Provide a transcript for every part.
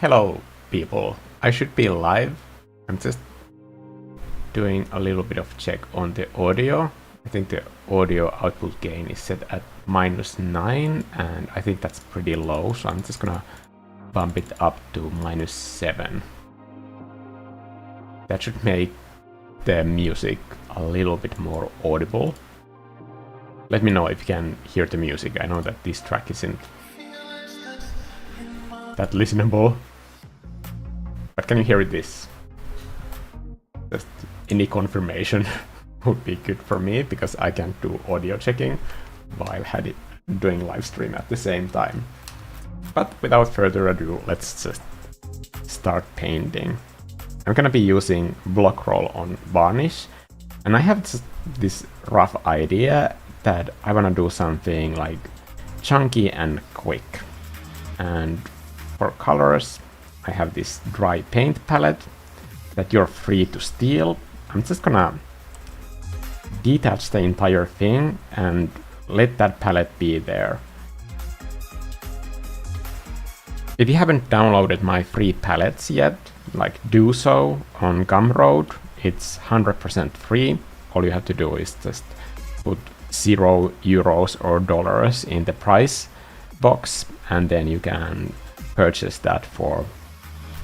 Hello, people. I should be live. I'm just doing a little bit of check on the audio. I think the audio output gain is set at -9, and I think that's pretty low, so I'm just gonna bump it up to -7. That should make the music a little bit more audible. Let me know if you can hear the music. I know that this track isn't that listenable. But can you hear this? Just any confirmation would be good for me, because I can't do audio checking while doing live stream at the same time. But without further ado, let's just start painting. I'm gonna be using block roll on varnish, and I have just this rough idea that I wanna do something like chunky and quick. And for colors, I have this dry paint palette that you're free to steal. I'm just gonna detach the entire thing and let that palette be there. If you haven't downloaded my free palettes yet, do so on Gumroad. It's 100% free. All you have to do is just put €0 or dollars in the price box, and then you can purchase that for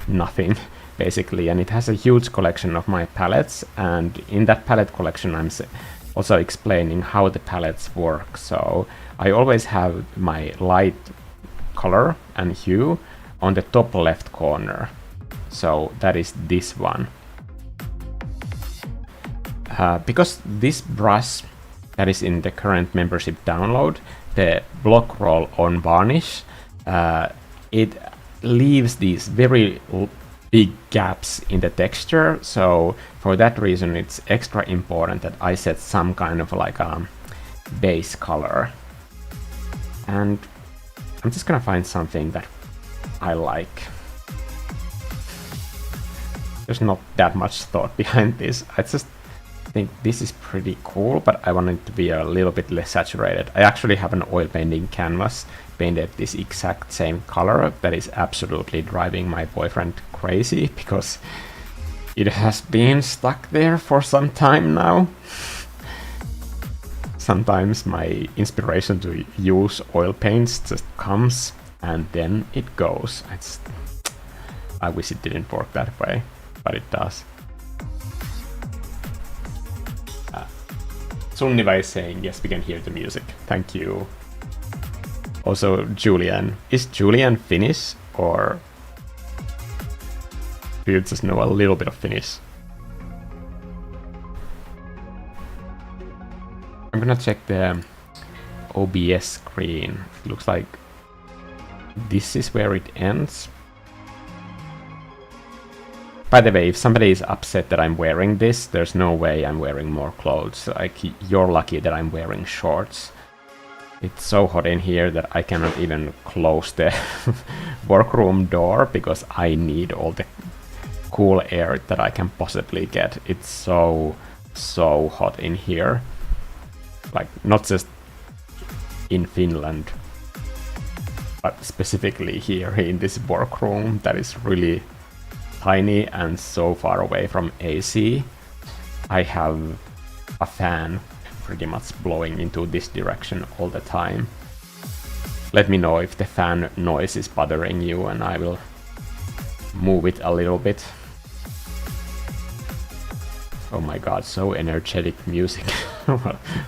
nothing, basically. And it has a huge collection of my palettes, and in that palette collection I'm also explaining how the palettes work. So I always have my light color and hue on the top left corner, so that is this one. Because this brush that is in the current membership download, the block roll on varnish, it leaves these very big gaps in the texture, so for that reason it's extra important that I set some kind of like a base color. And I'm just gonna find something that I like. There's not that much thought behind this. I just think this is pretty cool, but I want it to be a little bit less saturated. I actually have an oil painting canvas painted this exact same color that is absolutely driving my boyfriend crazy, because it has been stuck there for some time now. Sometimes my inspiration to use oil paints just comes and then it goes. I wish it didn't work that way, but it does. Sunniva is saying, yes, we can hear the music. Thank you. Also, Julian. Is Julian Finnish, or do you just know a little bit of Finnish? I'm gonna check the OBS screen. It looks like this is where it ends. By the way, if somebody is upset that I'm wearing this, there's no way I'm wearing more clothes. You're lucky that I'm wearing shorts. It's so hot in here that I cannot even close the workroom door, because I need all the cool air that I can possibly get. It's so hot in here. Not just in Finland, but specifically here in this workroom that is really tiny and so far away from AC. I have a fan pretty much blowing into this direction all the time. Let me know if the fan noise is bothering you, and I will move it a little bit. Oh my god, so energetic music.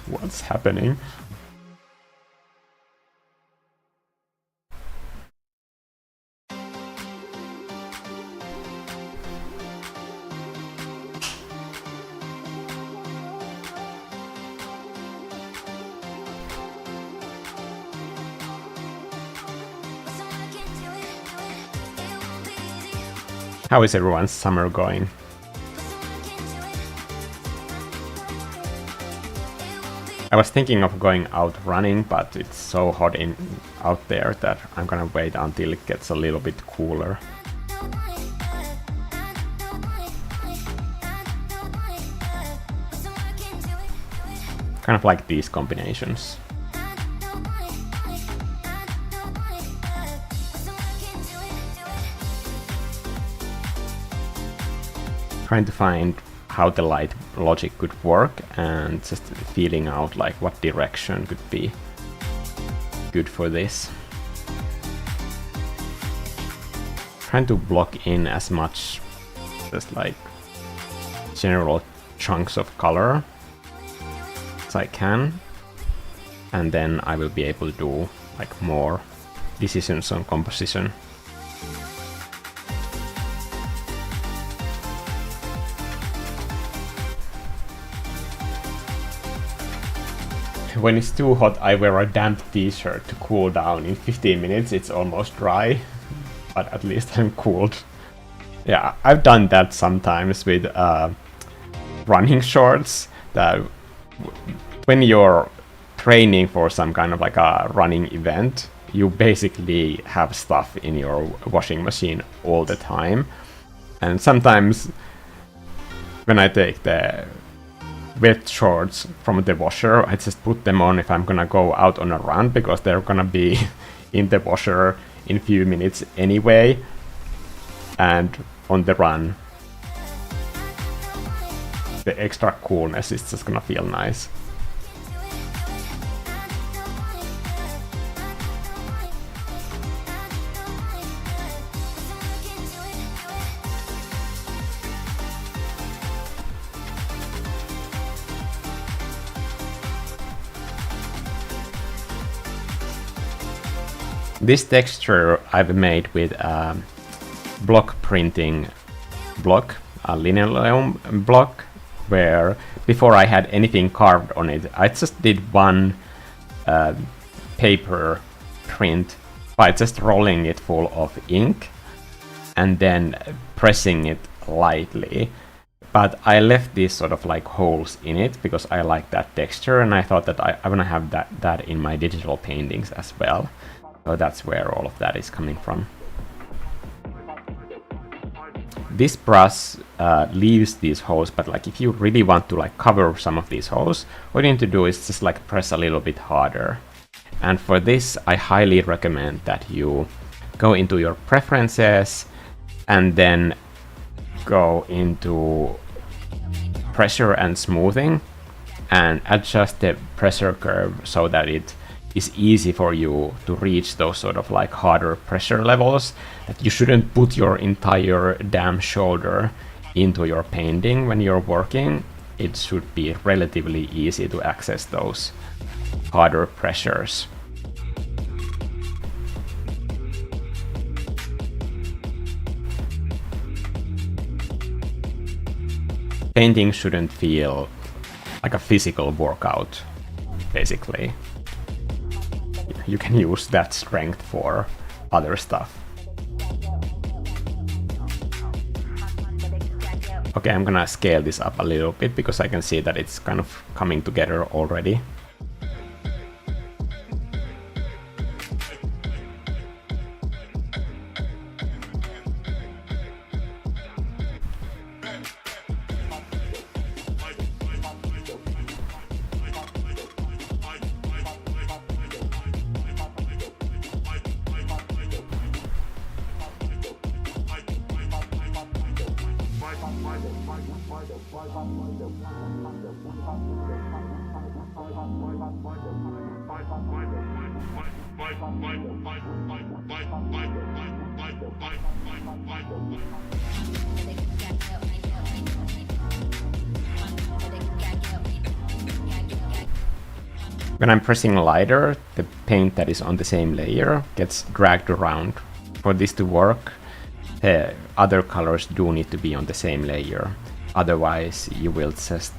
What's happening? How is everyone's summer going? I was thinking of going out running, but it's so hot out there that I'm gonna wait until it gets a little bit cooler. Kind of like these combinations. trying to find how the light logic could work and just feeling out like what direction could be good for this. Trying to block in as much just like general chunks of color as I can, and then I will be able to do like more decisions on composition. When it's too hot, I wear a damp t-shirt to cool down. In 15 minutes it's almost dry, but at least I'm cooled. Yeah, I've done that sometimes with running shorts, that when you're training for some kind of like a running event, you basically have stuff in your washing machine all the time. And sometimes when I take the wet shorts from the washer, I just put them on if I'm gonna go out on a run, because they're gonna be in the washer in a few minutes anyway, and on the run the extra coolness is just gonna feel nice. This texture I've made with a block printing block, a linoleum block, where before I had anything carved on it, I just did one paper print by just rolling it full of ink and then pressing it lightly. But I left these sort of like holes in it because I like that texture, and I thought that I want to have that in my digital paintings as well. So that's where all of that is coming from. This brush leaves these holes, but like if you really want to like cover some of these holes, what you need to do is just like press a little bit harder. And for this, I highly recommend that you go into your preferences and then go into pressure and smoothing and adjust the pressure curve so that it is easy for you to reach those sort of like harder pressure levels, that you shouldn't put your entire damn shoulder into your painting when you're working. It should be relatively easy to access those harder pressures. Painting shouldn't feel like a physical workout, basically. You can use that strength for other stuff. Okay, I'm gonna scale this up a little bit because I can see that it's kind of coming together already. When I'm pressing lighter, the paint that is on the same layer gets dragged around. For this to work, the other colors do need to be on the same layer. Otherwise, you will just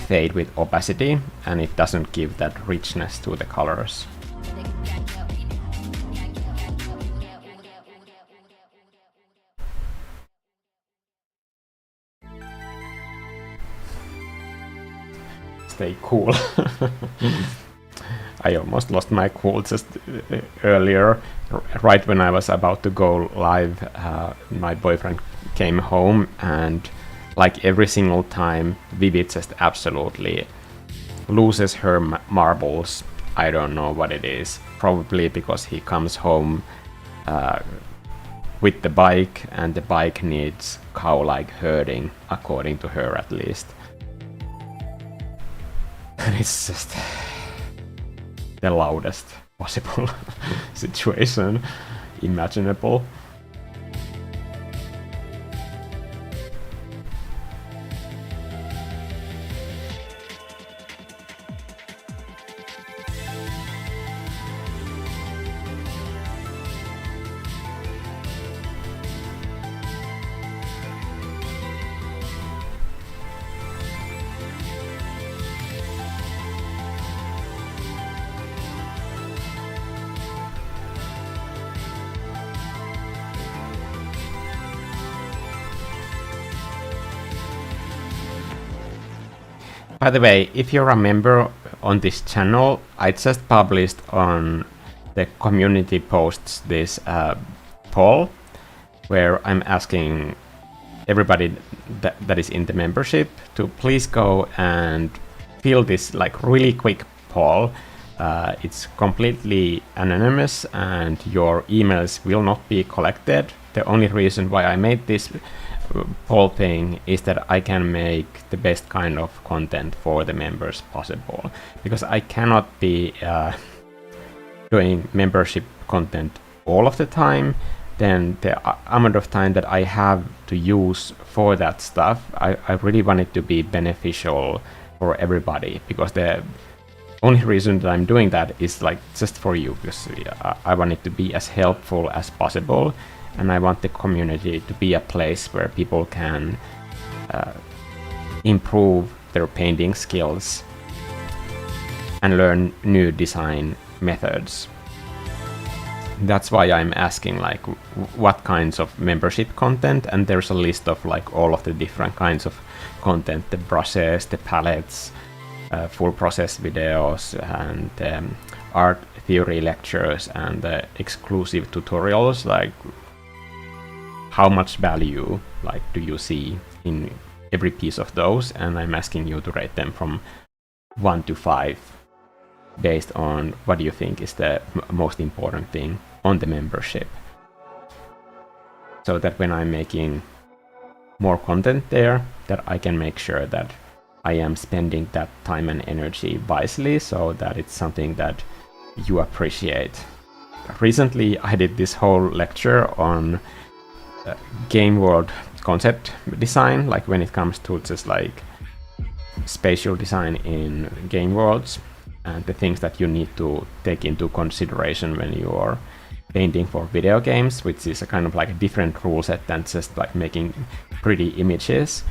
fade with opacity, and it doesn't give that richness to the colors. Stay cool. I almost lost my cool just earlier. Right when I was about to go live, my boyfriend came home, and like every single time, Vivi just absolutely loses her marbles. I don't know what it is. Probably because he comes home with the bike, and the bike needs cow-like herding, according to her at least. And it's just the loudest possible situation imaginable. By the way, if you're a member on this channel, I just published on the community posts this poll where I'm asking everybody that is in the membership to please go and fill this like really quick poll. It's completely anonymous and your emails will not be collected. The only reason why I made this poll thing is that I can make the best kind of content for the members possible, because I cannot be doing membership content all of the time. Then the amount of time that I have to use for that stuff, I really want it to be beneficial for everybody, because the only reason that I'm doing that is like just for you, because I want it to be as helpful as possible. And I want the community to be a place where people can improve their painting skills and learn new design methods. That's why I'm asking like what kinds of membership content, and there's a list of like all of the different kinds of content, the brushes, the palettes, full process videos, and art theory lectures, and exclusive tutorials. Like, how much value like do you see in every piece of those? And I'm asking you to rate them from 1 to 5 based on what you think is the most important thing on the membership, so that when I'm making more content there, that I can make sure that I am spending that time and energy wisely, so that it's something that you appreciate. Recently I did this whole lecture on game world concept design, like when it comes to just like spatial design in game worlds, and the things that you need to take into consideration when you are painting for video games, which is a kind of like a different rule set than just like making pretty images.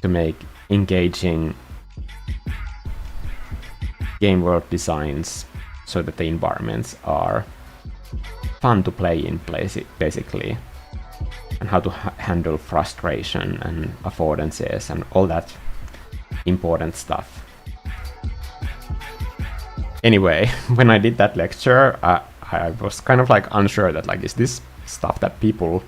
To make engaging game world designs so that the environments are fun to play in, basically, and how to handle frustration and affordances and all that important stuff. Anyway, when I did that lecture, I was kind of like unsure that like, is this stuff that people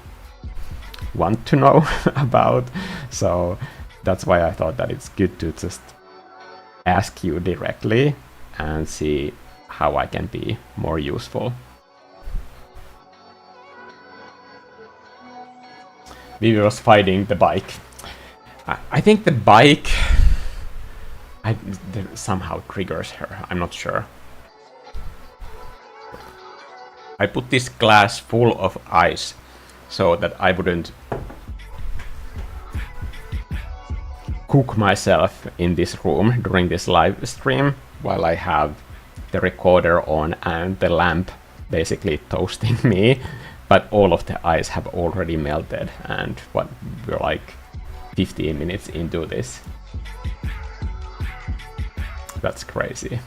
want to know about? So that's why I thought that it's good to just ask you directly and see how I can be more useful. Vivi was fighting the bike. I think the bike somehow triggers her. I'm not sure. I put this glass full of ice so that I wouldn't cook myself in this room during this live stream while I have the recorder on and the lamp basically toasting me. But all of the ice have already melted, and we're like 15 minutes into this. That's crazy.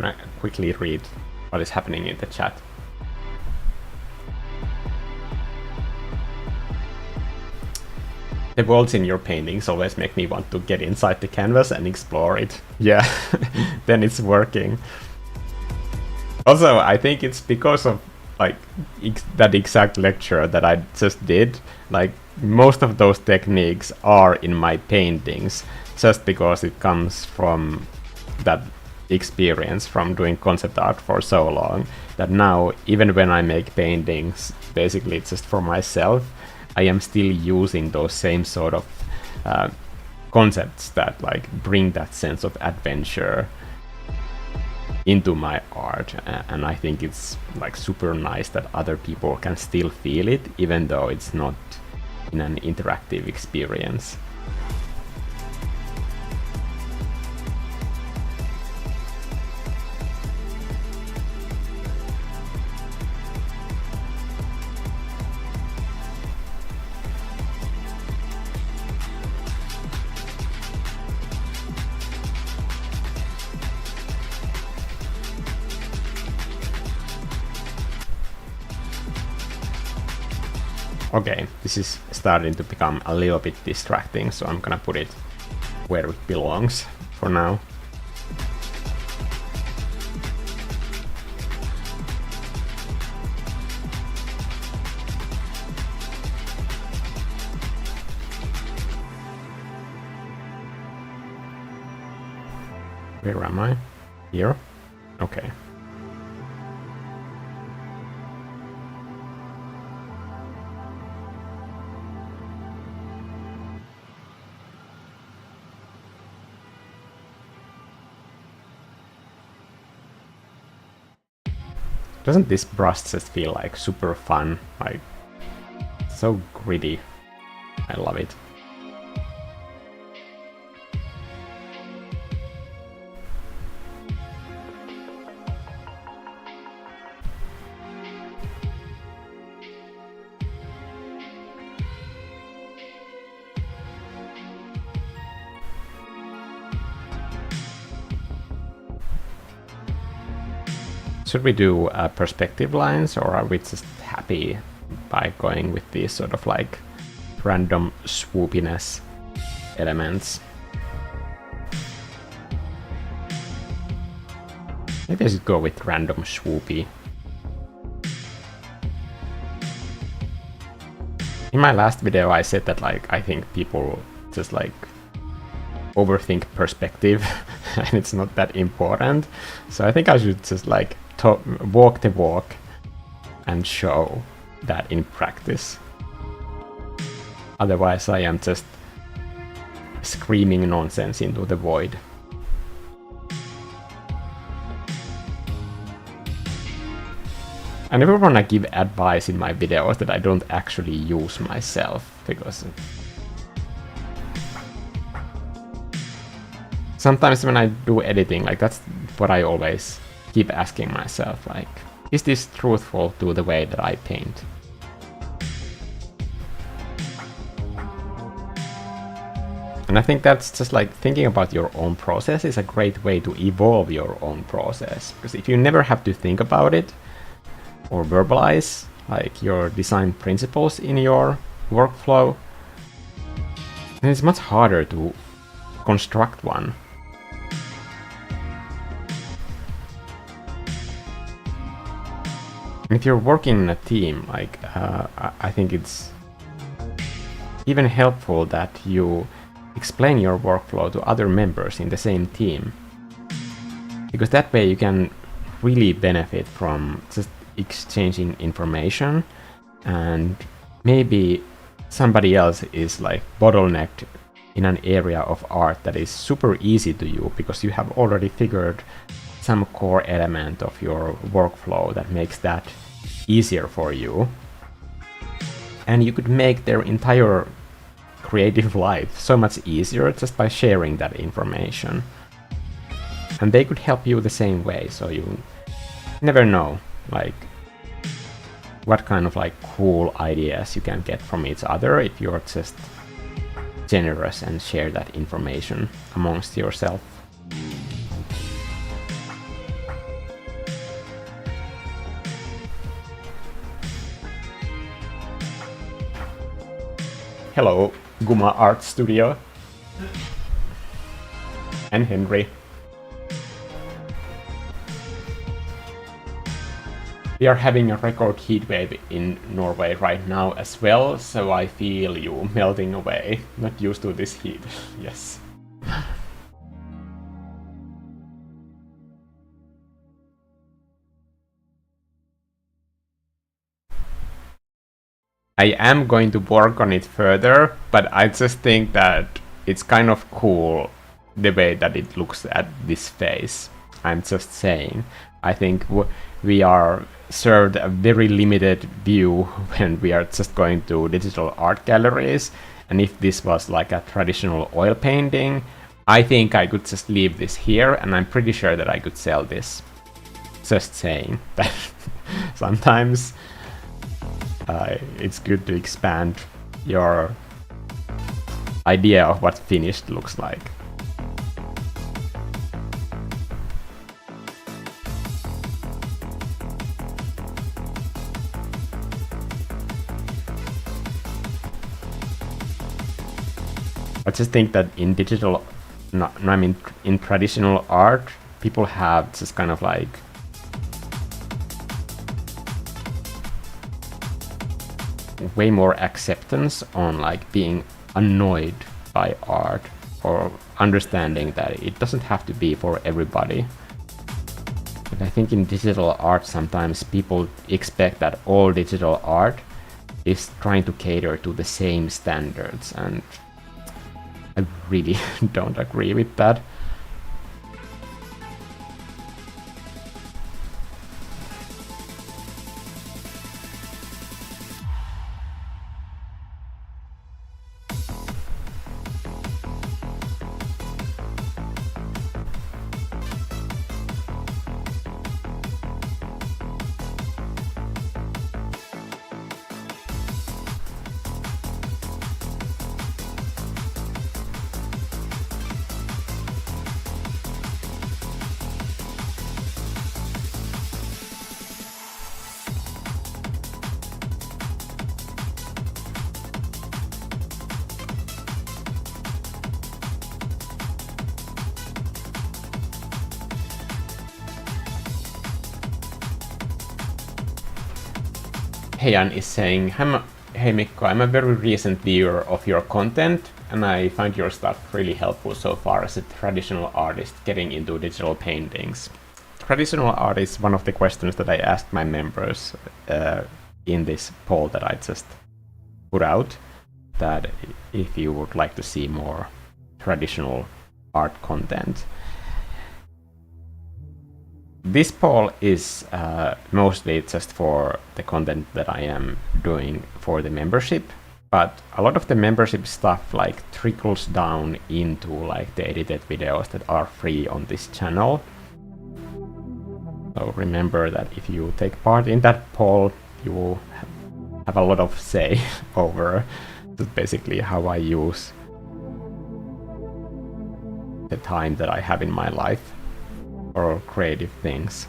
gonna quickly read what is happening in the chat. The worlds in your paintings always make me want to get inside the canvas and explore it. Yeah, then it's working. Also, I think it's because of like that exact lecture that I just did. Like most of those techniques are in my paintings, just because it comes from that experience from doing concept art for so long, that now even when I make paintings basically just for myself, I am still using those same sort of concepts that like bring that sense of adventure into my art, and I think it's like super nice that other people can still feel it even though it's not in an interactive experience. Okay, this is starting to become a little bit distracting, so I'm gonna put it where it belongs for now. Where am I? Here? Okay. Doesn't this brush just feel like super fun? Like, so gritty. I love it. Should we do perspective lines, or are we just happy by going with these sort of like random swoopiness elements? Maybe I should go with random swoopy. In my last video I said that like I think people just like overthink perspective and it's not that important. So I think I should just like walk the walk and show that in practice. Otherwise I am just screaming nonsense into the void. I never want to give advice in my videos that I don't actually use myself, because sometimes when I do editing, like that's what I always keep asking myself, like, is this truthful to the way that I paint? And I think that's just like thinking about your own process is a great way to evolve your own process. Because if you never have to think about it or verbalize like your design principles in your workflow, then it's much harder to construct one. And if you're working in a team, like I think it's even helpful that you explain your workflow to other members in the same team, because that way you can really benefit from just exchanging information, and maybe somebody else is like bottlenecked in an area of art that is super easy to you because you have already figured some core element of your workflow that makes that easier for you, and you could make their entire creative life so much easier just by sharing that information. And they could help you the same way, so you never know like what kind of like cool ideas you can get from each other if you're just generous and share that information amongst yourself. hello, Guma Art Studio. And Henry. We are having a record heatwave in Norway right now as well, so I feel you melting away. Not used to this heat, yes. I am going to work on it further, but I just think that it's kind of cool the way that it looks at this phase. I'm just saying. I think we are served a very limited view when we are just going to digital art galleries, and if this was like a traditional oil painting, I think I could just leave this here, and I'm pretty sure that I could sell this. Just saying that sometimes it's good to expand your idea of what finished looks like. I just think that in digital, I mean in traditional art, people have just kind of like way more acceptance on like being annoyed by art, or understanding that it doesn't have to be for everybody. But I think in digital art sometimes people expect that all digital art is trying to cater to the same standards, and I really don't agree with that. Heian is saying, hey Mikko, I'm a very recent viewer of your content, and I find your stuff really helpful so far as a traditional artist getting into digital paintings. Traditional art is one of the questions that I asked my members in this poll that I just put out, that if you would like to see more traditional art content. This poll is mostly just for the content that I am doing for the membership, but a lot of the membership stuff like trickles down into like the edited videos that are free on this channel. So remember that if you take part in that poll, you will have a lot of say over basically how I use the time that I have in my life or creative things.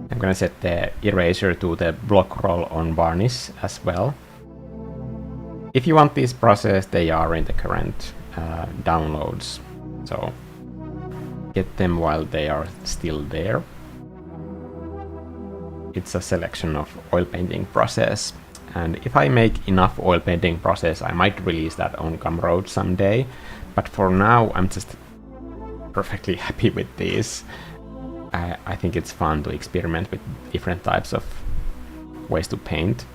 I'm gonna set the eraser to the block roll on varnish as well. If you want these processed, they are in the current downloads, so get them while they are still there. It's a selection of oil painting process, and if I make enough oil painting process, I might release that on Gumroad someday, but for now I'm just perfectly happy with these. I think it's fun to experiment with different types of ways to paint.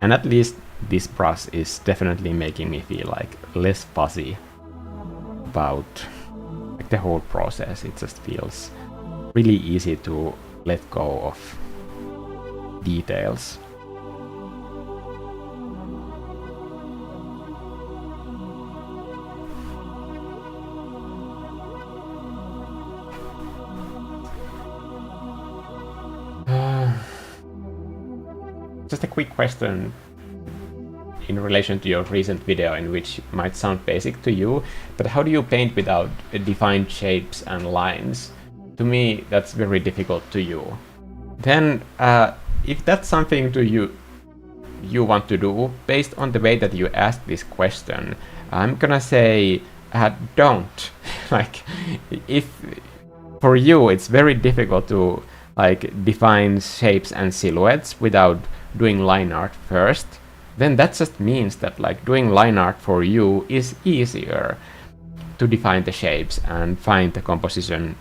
And at least this brush is definitely making me feel like less fuzzy about like the whole process. It just feels really easy to let go of details. Just a quick question in relation to your recent video, in which might sound basic to you, but how do you paint without defined shapes and lines? To me, that's very difficult to you. Then, if that's something you want to do, based on the way that you asked this question, I'm gonna say don't. Like, if for you it's very difficult to like define shapes and silhouettes without doing line art first, then that just means that like doing line art for you is easier to define the shapes and find the composition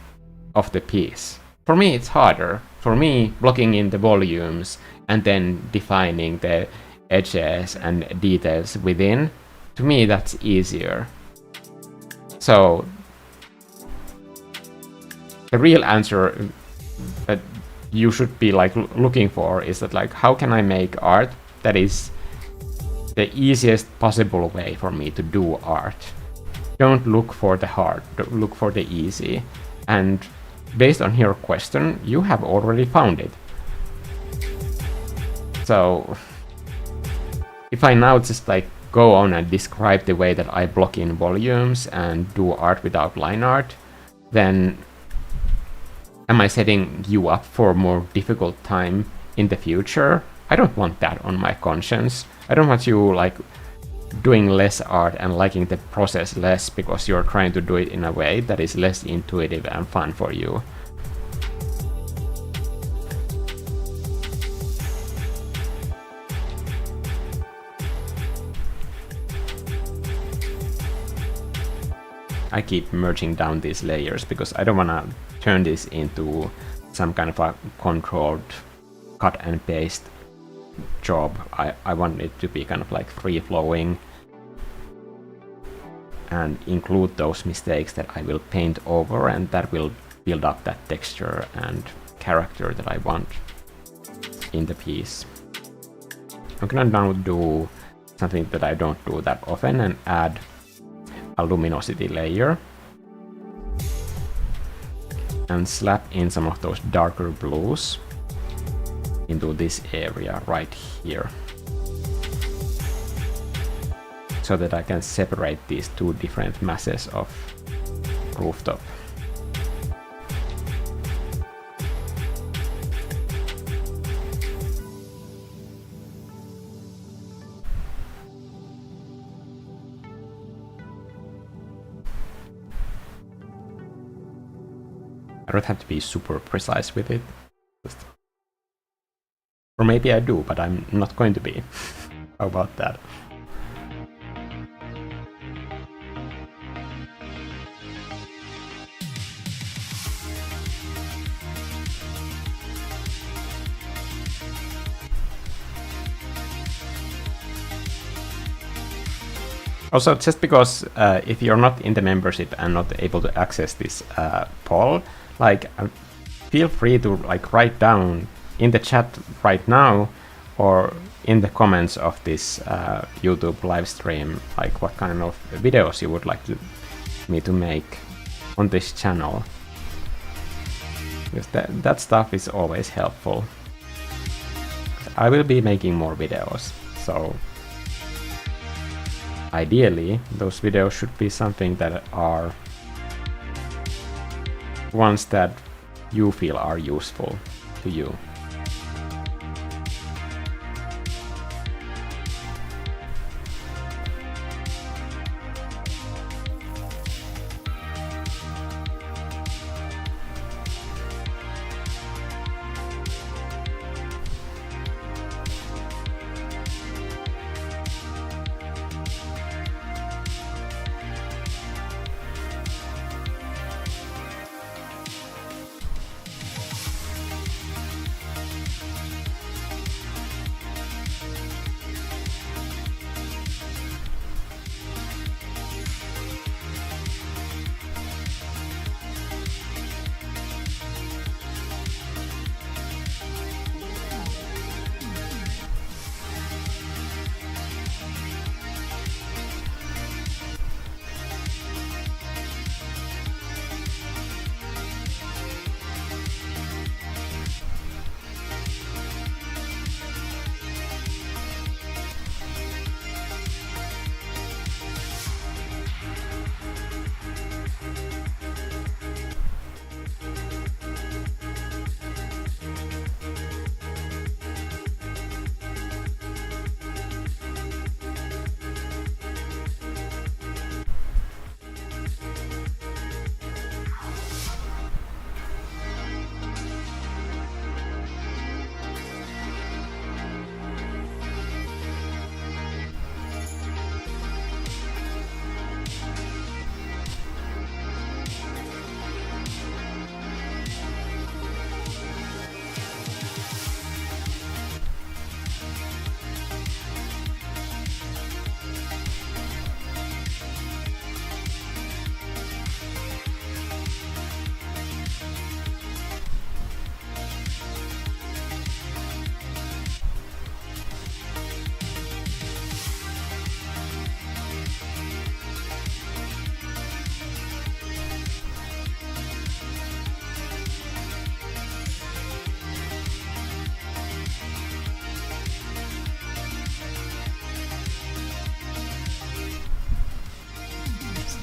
of the piece. For me, it's harder. For me, blocking in the volumes and then defining the edges and details within, to me, that's easier. So the real answer that you should be like looking for is that like, how can I make art that is the easiest possible way for me to do art? Don't look for the hard, don't look for the easy. And based on your question, you have already found it. So if I now just like go on and describe the way that I block in volumes and do art without line art, then am I setting you up for a more difficult time in the future? I don't want that on my conscience. I don't want you like doing less art and liking the process less because you're trying to do it in a way that is less intuitive and fun for you. I keep merging down these layers because I don't want to turn this into some kind of a controlled cut and paste job. I want it to be kind of like free flowing and include those mistakes that I will paint over, and that will build up that texture and character that I want in the piece. I'm gonna now do something that I don't do that often and add a luminosity layer and slap in some of those darker blues into this area right here, so that I can separate these two different masses of rooftop. I don't have to be super precise with it. Or maybe I do, but I'm not going to be. How about that? Also, just because if you're not in the membership and not able to access this poll, like feel free to like write down in the chat right now or in the comments of this YouTube live stream, like what kind of videos you would like me to make on this channel. Because that stuff is always helpful. I will be making more videos, so ideally those videos should be something that are ones that you feel are useful to you.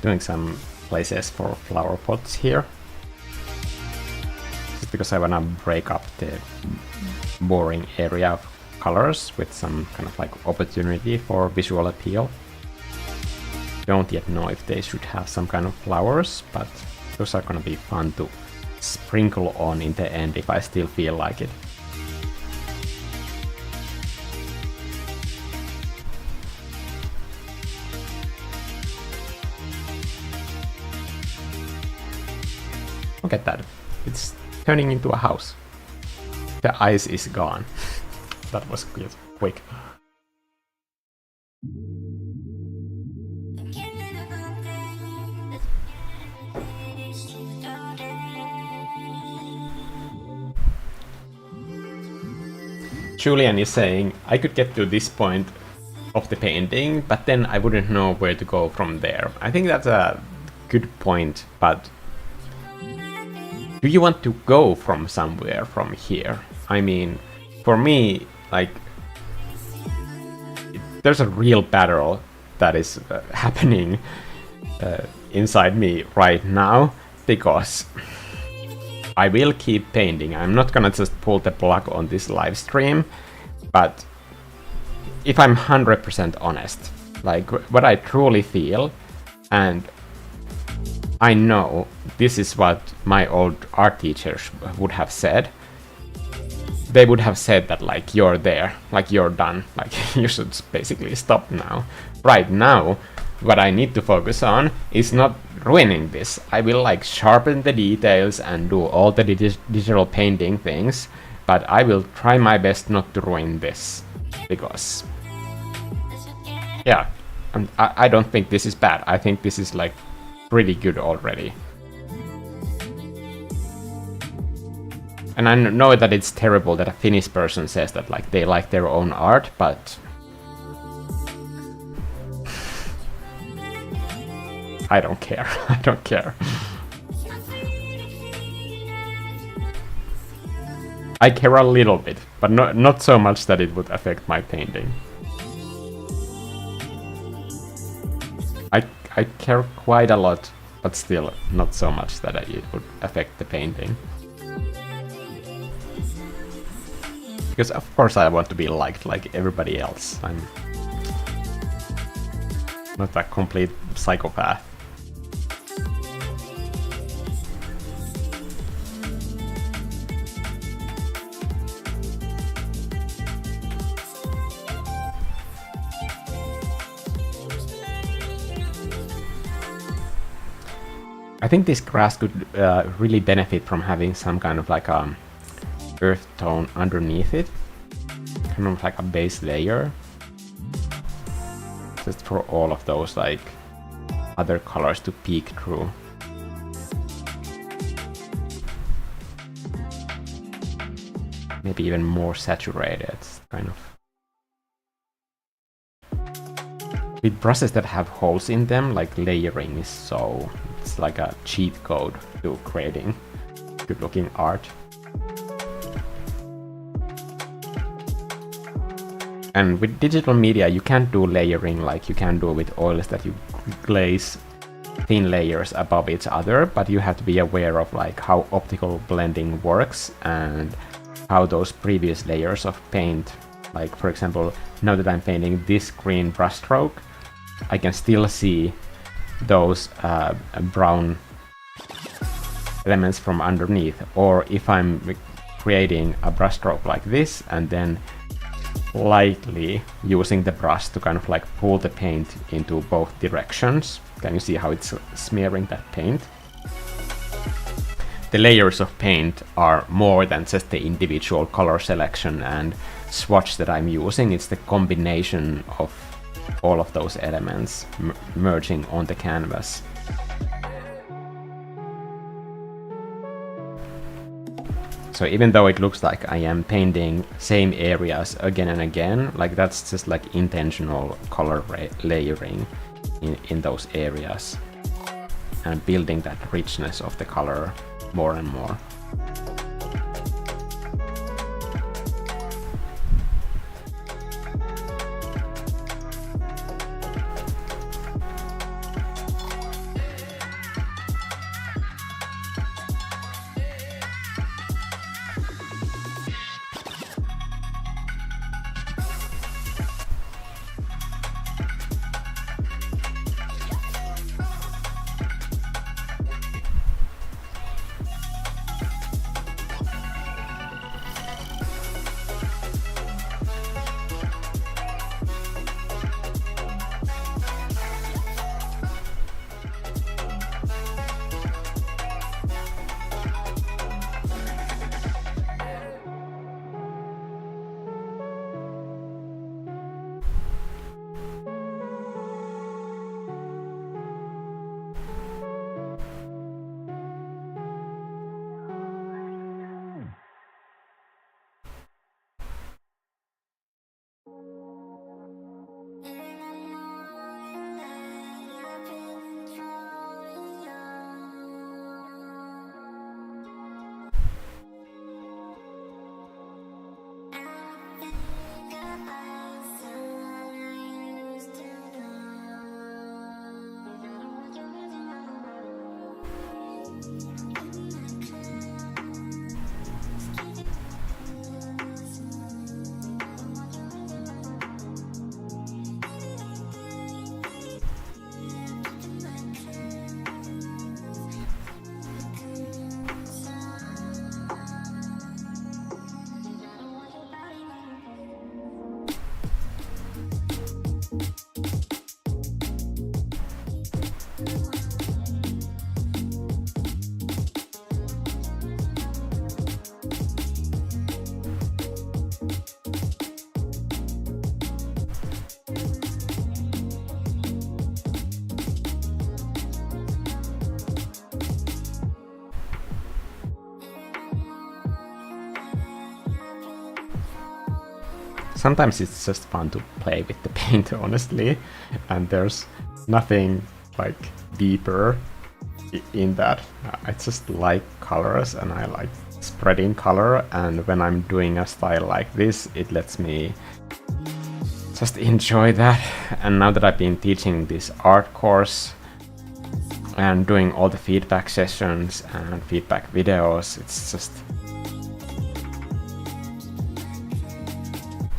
doing some places for flower pots here. Just because I wanna break up the boring area of colors with some kind of like opportunity for visual appeal. Don't yet know if they should have some kind of flowers, but those are gonna be fun to sprinkle on in the end if I still feel like it. Look at that, it's turning into a house. The ice is gone. That was quick. Julian is saying, I could get to this point of the painting, but then I wouldn't know where to go from there. I think that's a good point, but do you want to go from somewhere from here? I mean, for me, like, there's a real battle that is happening inside me right now, because I will keep painting. I'm not gonna just pull the plug on this live stream, but if I'm 100% honest, like what I truly feel, and I know this is what my old art teachers would have said. They would have said that like, you're there, like you're done, like you should basically stop now. Right now, what I need to focus on is not ruining this. I will like sharpen the details and do all the digital painting things, but I will try my best not to ruin this, because yeah, I don't think this is bad. I think this is like pretty good already. And I know that it's terrible that a Finnish person says that like they like their own art, but I don't care. I don't care. I care a little bit, but not so much that it would affect my painting. I care quite a lot, but still not so much that it would affect the painting. Because of course I want to be liked like everybody else. I'm not a complete psychopath. I think this grass could really benefit from having some kind of like earth tone underneath it, kind of like a base layer, just for all of those like other colors to peek through. Maybe even more saturated, kind of. With brushes that have holes in them, like layering is so, it's like a cheat code to creating good looking art. And with digital media, you can't do layering like you can do with oils, that you glaze thin layers above each other, but you have to be aware of like how optical blending works and how those previous layers of paint, like for example, now that I'm painting this green brushstroke, I can still see those brown elements from underneath. Or if I'm creating a brushstroke like this and then lightly using the brush to kind of like pull the paint into both directions. Can you see how it's smearing that paint? The layers of paint are more than just the individual color selection and swatch that I'm using. It's the combination of all of those elements merging on the canvas. So even though it looks like I am painting same areas again and again, like that's just like intentional color layering in those areas and building that richness of the color more and more. sometimes it's just fun to play with the paint, honestly, and there's nothing like deeper in that. I just like colors and I like spreading color, and when I'm doing a style like this, it lets me just enjoy that. And now that I've been teaching this art course and doing all the feedback sessions and feedback videos, it's just...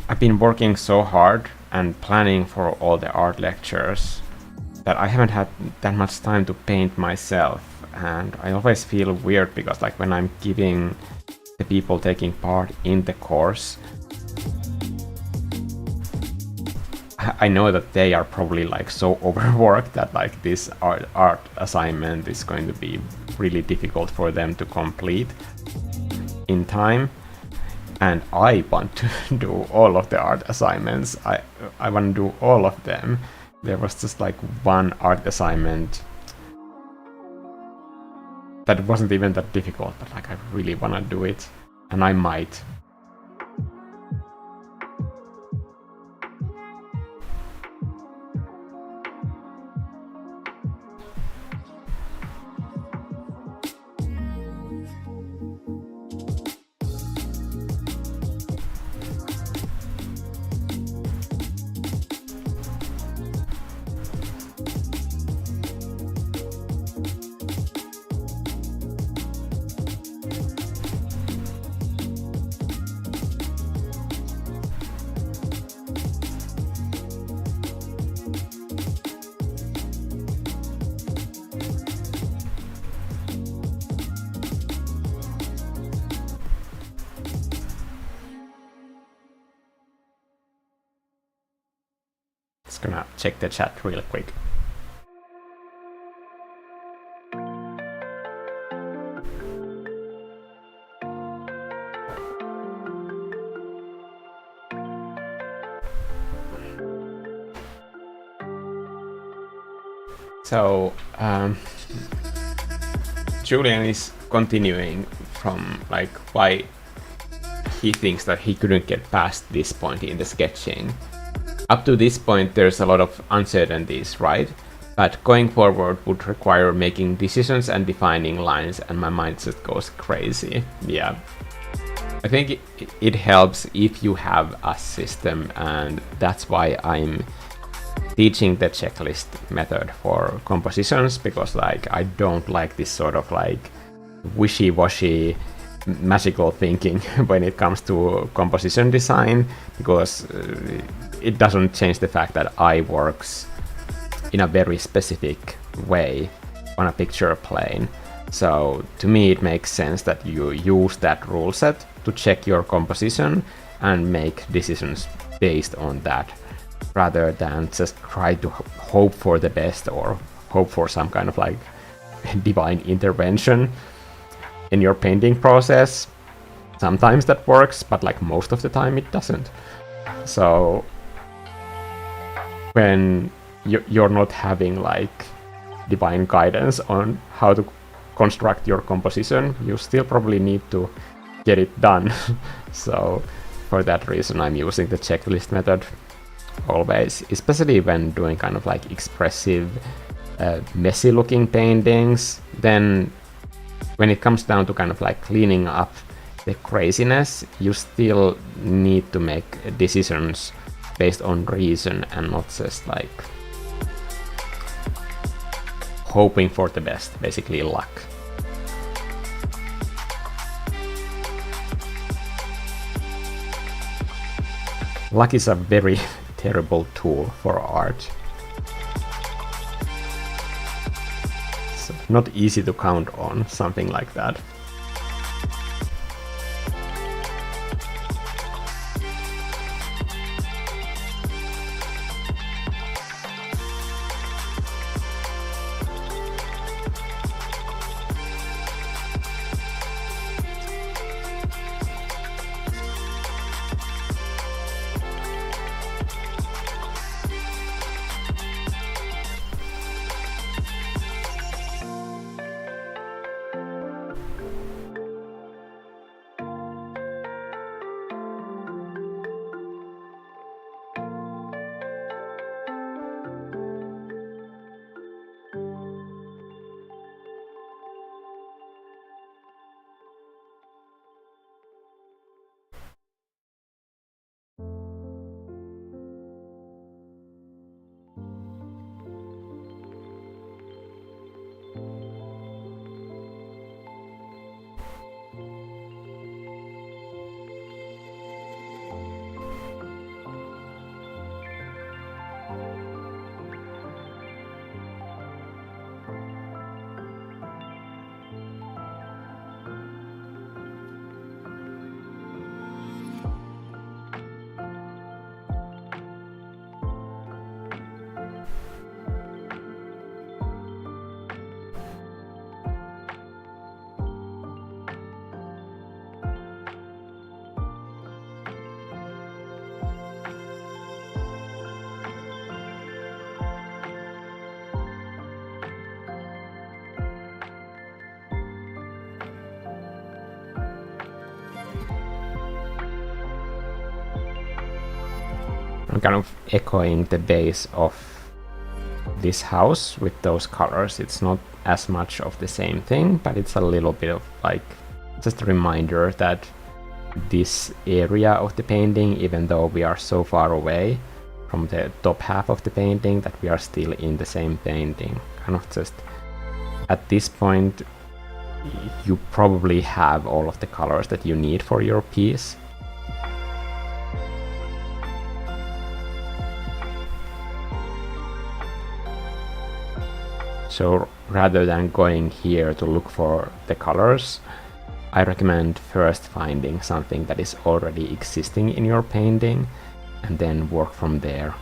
I've been working so hard and planning for all the art lectures that I haven't had that much time to paint myself, and I always feel weird because like when I'm giving the people taking part in the course, I know that they are probably like so overworked that like this art assignment is going to be really difficult for them to complete in time, and I want to do all of the art assignments. I want to do all of them. There was just like one art assignment that wasn't even that difficult, but like I really want to do it, and I might. Just gonna check the chat real quick. So Julian is continuing from like why he thinks that he couldn't get past this point in the sketching. Up to this point there's a lot of uncertainties, right? But going forward would require making decisions and defining lines, and my mind just goes crazy. Yeah. I think it helps if you have a system, and that's why I'm teaching the checklist method for compositions, because like I don't like this sort of like wishy-washy magical thinking when it comes to composition design, because it doesn't change the fact that eye works in a very specific way on a picture plane. So to me it makes sense that you use that rule set to check your composition and make decisions based on that, rather than just try to hope for the best or hope for some kind of like divine intervention in your painting process. Sometimes that works, but like most of the time it doesn't. So when you're not having like divine guidance on how to construct your composition, you still probably need to get it done. So for that reason I'm using the checklist method always, especially when doing kind of like expressive messy looking paintings. Then when it comes down to kind of like cleaning up the craziness, you still need to make decisions based on reason and not just like hoping for the best, basically luck. Luck is a very terrible tool for art. It's not easy to count on something like that. I'm kind of echoing the base of this house with those colors. It's not as much of the same thing, but it's a little bit of like just a reminder that this area of the painting, even though we are so far away from the top half of the painting, that we are still in the same painting. Kind of just at this point you probably have all of the colors that you need for your piece. So rather than going here to look for the colors, I recommend first finding something that is already existing in your painting and then work from there.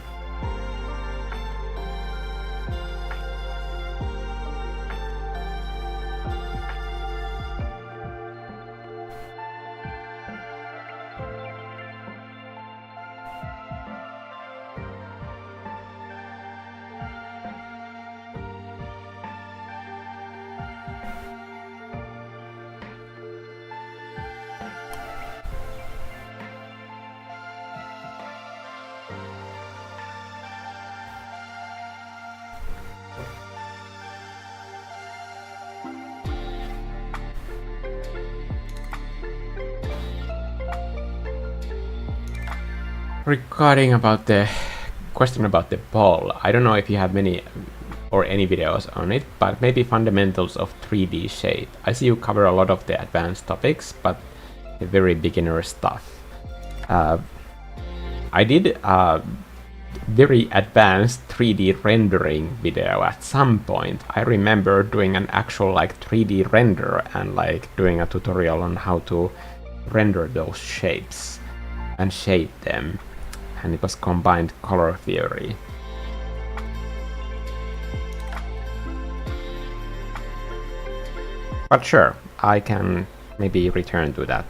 Regarding about the question about the ball, I don't know if you have many or any videos on it, but maybe fundamentals of 3D shape. I see you cover a lot of the advanced topics, but the very beginner stuff. I did a very advanced 3D rendering video at some point. I remember doing an actual like 3D render and like doing a tutorial on how to render those shapes and shape them. And it was combined color theory. But sure, I can maybe return to that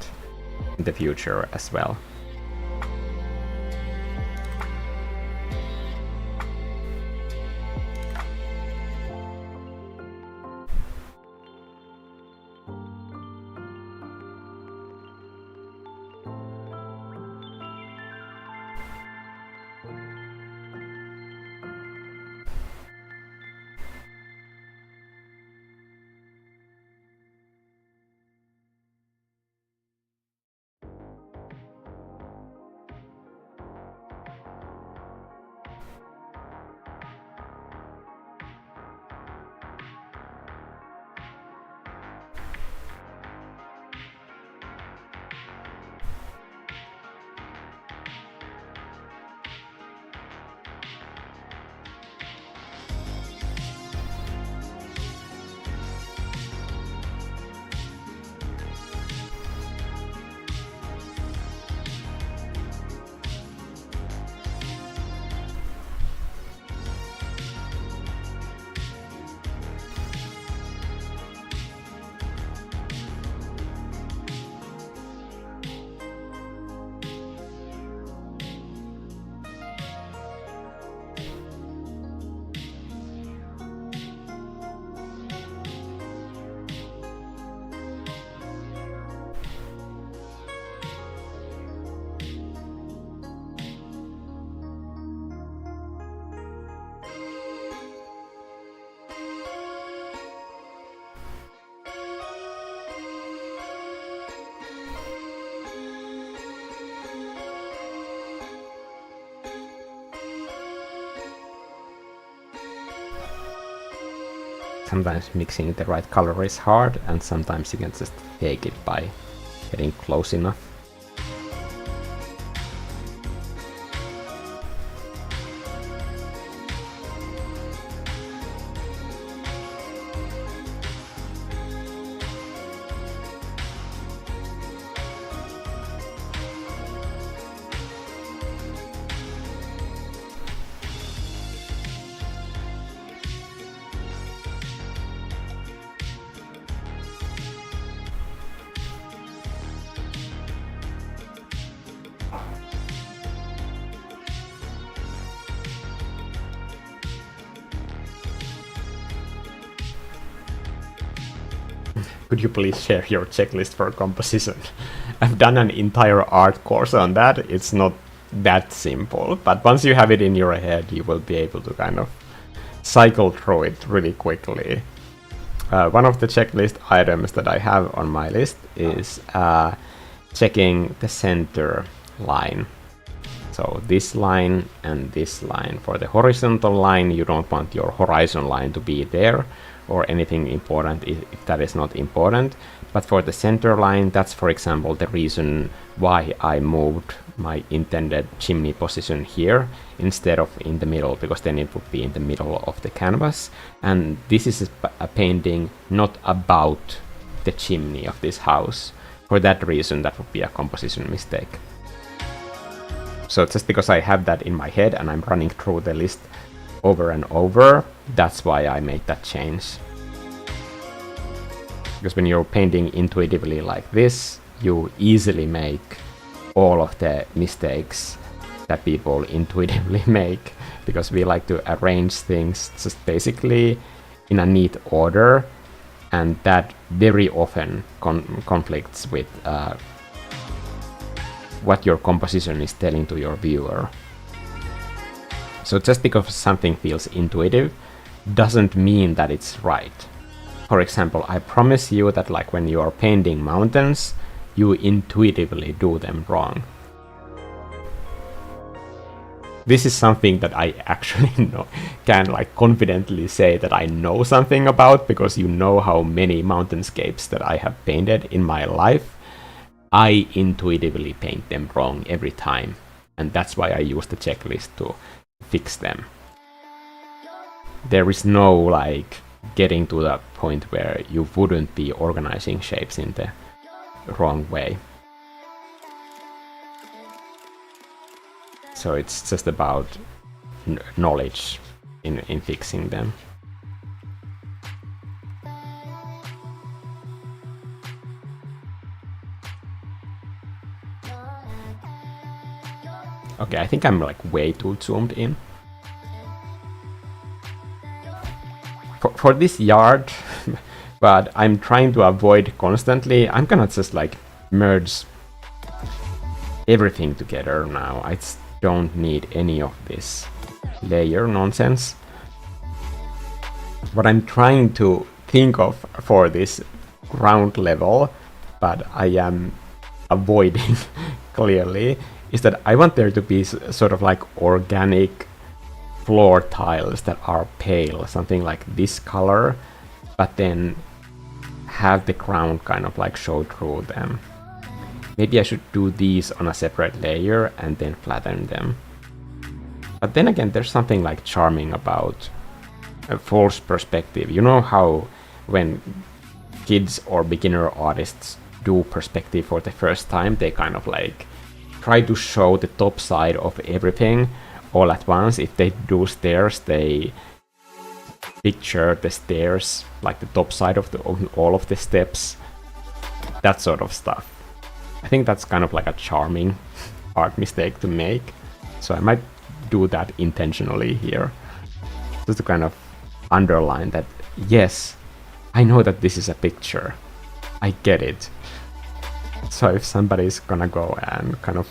in the future as well. Sometimes mixing the right color is hard, and sometimes you can just fake it by getting close enough. Could you please share your checklist for composition? I've done an entire art course on that. It's not that simple, but once you have it in your head, you will be able to kind of cycle through it really quickly. One of the checklist items that I have on my list is checking the center line. So this line and this line. For the horizontal line, you don't want your horizon line to be there or anything important if that is not important. But for the center line, that's, for example, the reason why I moved my intended chimney position here instead of in the middle, because then it would be in the middle of the canvas. And this is a painting not about the chimney of this house. For that reason, that would be a composition mistake. So just because I have that in my head and I'm running through the list over and over, that's why I made that change. Because when you're painting intuitively like this, you easily make all of the mistakes that people intuitively make, because we like to arrange things just basically in a neat order, and that very often conflicts with what your composition is telling to your viewer. So just because something feels intuitive doesn't mean that it's right. For example, I promise you that like when you are painting mountains, you intuitively do them wrong. This is something that I actually can like confidently say that I know something about, because you know how many mountainscapes that I have painted in my life. I intuitively paint them wrong every time, and that's why I use the checklist to fix them. There is no like getting to that point where you wouldn't be organizing shapes in the wrong way. So it's just about knowledge in fixing them. Okay, I think I'm like way too zoomed in. For this yard, but I'm trying to avoid constantly, I'm gonna just like merge everything together now. I just don't need any of this layer nonsense. What I'm trying to think of for this ground level, but I am avoiding clearly, is that I want there to be sort of like organic floor tiles that are pale, something like this color, but then have the ground kind of like show through them. Maybe I should do these on a separate layer and then flatten them. But then again, there's something like charming about a false perspective. You know how when kids or beginner artists do perspective for the first time, they kind of like try to show the top side of everything all at once. If they do stairs, they picture the stairs, like the top side of all of the steps, that sort of stuff. I think that's kind of like a charming art mistake to make. So I might do that intentionally here, just to kind of underline that, yes, I know that this is a picture. I get it. So if somebody's gonna go and kind of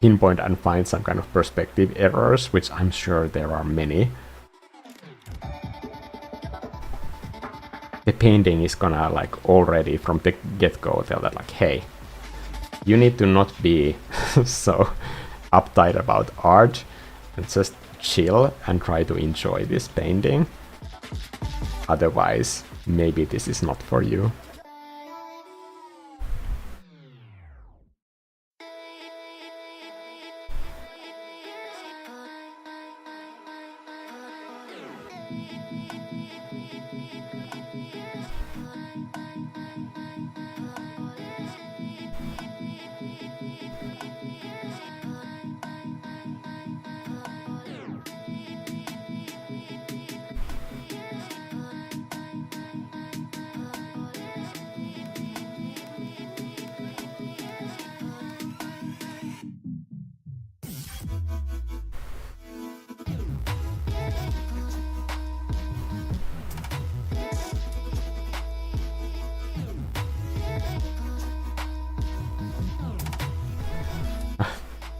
pinpoint and find some kind of perspective errors, which I'm sure there are many, the painting is gonna like already from the get-go tell that like, hey, you need to not be so uptight about art and just chill and try to enjoy this painting. Otherwise, maybe this is not for you.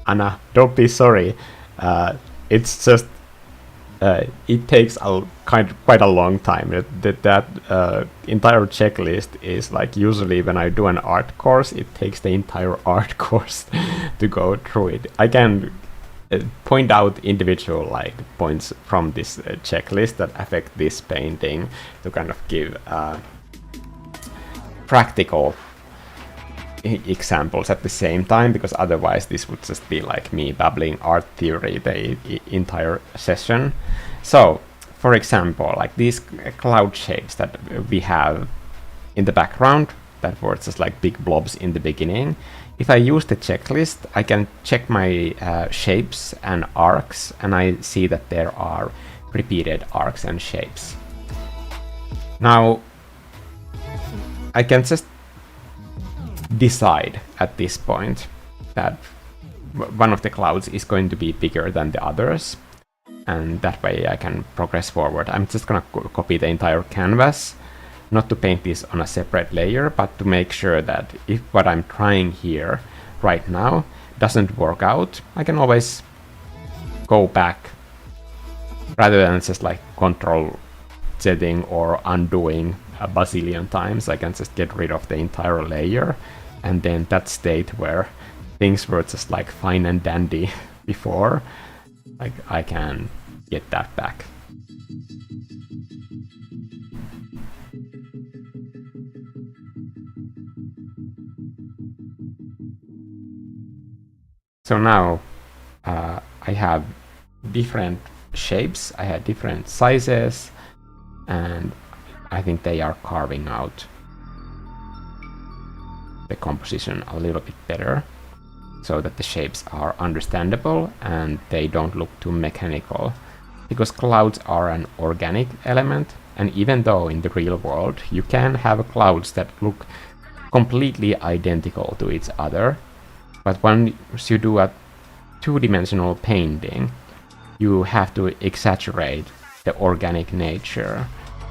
Anna, don't be sorry. It's just it takes quite a long time. That entire checklist is like, usually when I do an art course, it takes the entire art course to go through it. I can point out individual like points from this checklist that affect this painting to kind of give practical examples at the same time, because otherwise this would just be like me babbling art theory the entire session. So for example, like these cloud shapes that we have in the background that were just like big blobs in the beginning, if I use the checklist, I can check my shapes and arcs, and I see that there are repeated arcs and shapes. Now I can just decide at this point that one of the clouds is going to be bigger than the others, and that way I can progress forward. I'm just gonna copy the entire canvas, not to paint this on a separate layer, but to make sure that if what I'm trying here right now doesn't work out, I can always go back rather than just like control setting or undoing a bazillion times. I can just get rid of the entire layer, and then that state where things were just like fine and dandy before, like I can get that back. So now I have different shapes, I have different sizes, and I think they are carving out the composition a little bit better, so that the shapes are understandable and they don't look too mechanical, because clouds are an organic element, and even though in the real world you can have clouds that look completely identical to each other, but once you do a two-dimensional painting, you have to exaggerate the organic nature,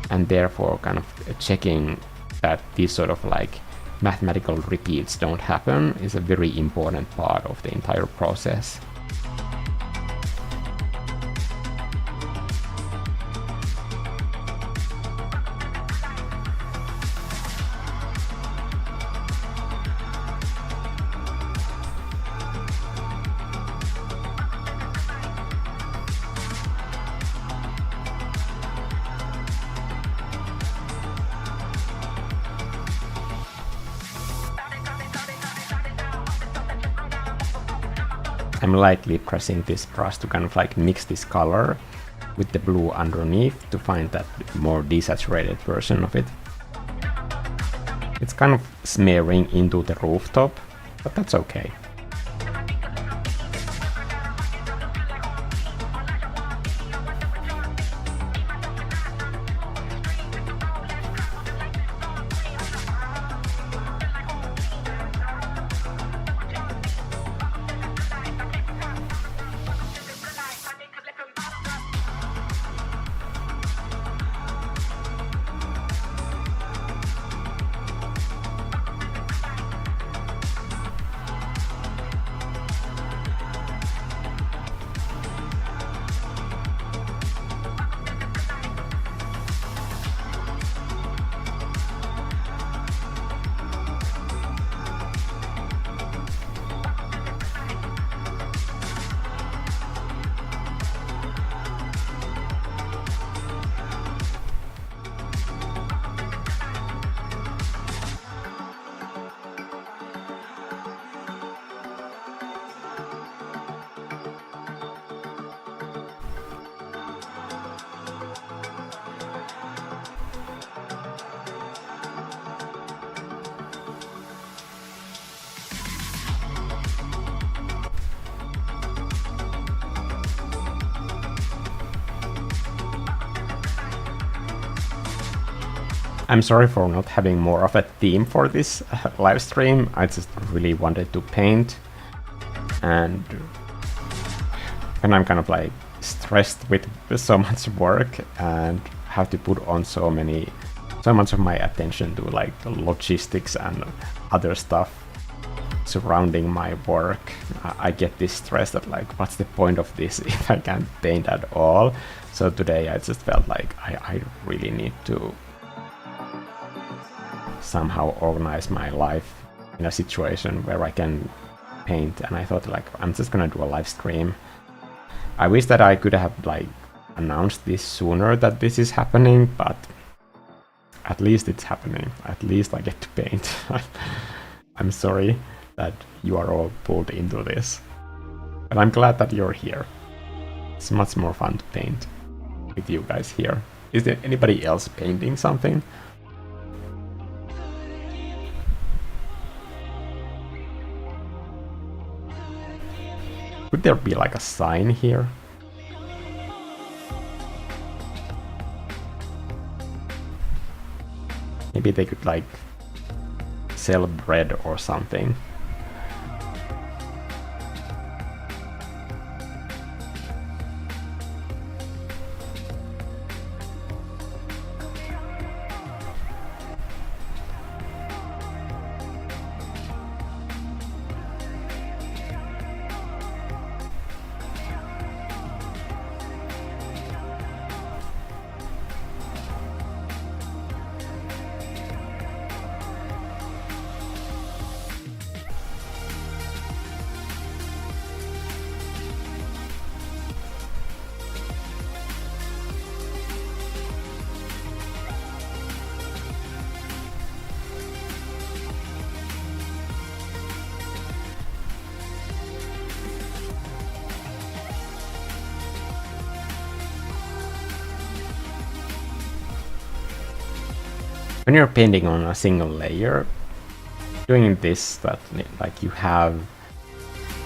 and therefore kind of checking that these sort of like mathematical repeats don't happen is a very important part of the entire process. I'm lightly pressing this brush to kind of like mix this color with the blue underneath to find that more desaturated version of it. It's kind of smearing into the rooftop, but that's okay. I'm sorry for not having more of a theme for this live stream. I just really wanted to paint, and I'm kind of like stressed with so much work and have to put on so much of my attention to like the logistics and other stuff. surrounding my work. I get this stress that like, what's the point of this if I can't paint at all? So today I just felt like I really need to somehow organize my life in a situation where I can paint, and I thought like, I'm just gonna do a live stream. I wish that I could have like announced this sooner that this is happening, but at least it's happening. At least I get to paint. I'm sorry that you are all pulled into this, but I'm glad that you're here. It's much more fun to paint with you guys here. Is there anybody else painting something? Could there be like a sign here? Maybe they could like sell bread or something. When you're painting on a single layer, doing this, that like you have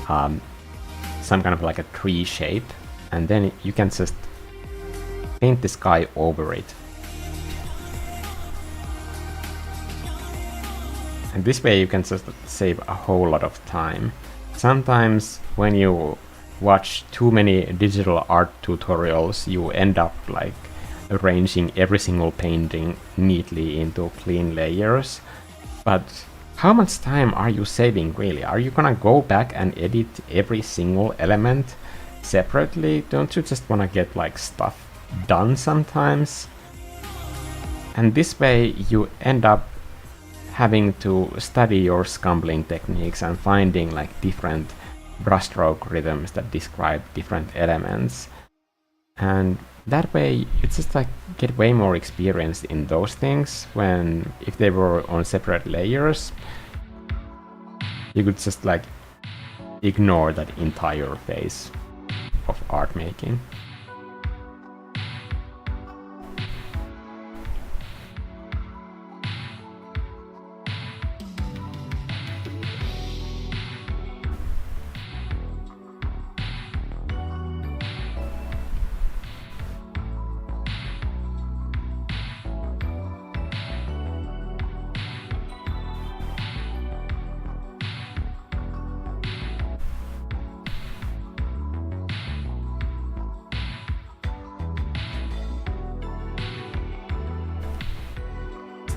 some kind of like a tree shape, and then you can just paint the sky over it. And this way you can just save a whole lot of time. Sometimes when you watch too many digital art tutorials, you end up like arranging every single painting neatly into clean layers. But how much time are you saving really? Are you gonna go back and edit every single element separately? Don't you just wanna get like stuff done sometimes? And this way you end up having to study your scumbling techniques and finding like different brushstroke rhythms that describe different elements. And that way you just like get way more experience in those things, when if they were on separate layers, you could just like ignore that entire phase of art making.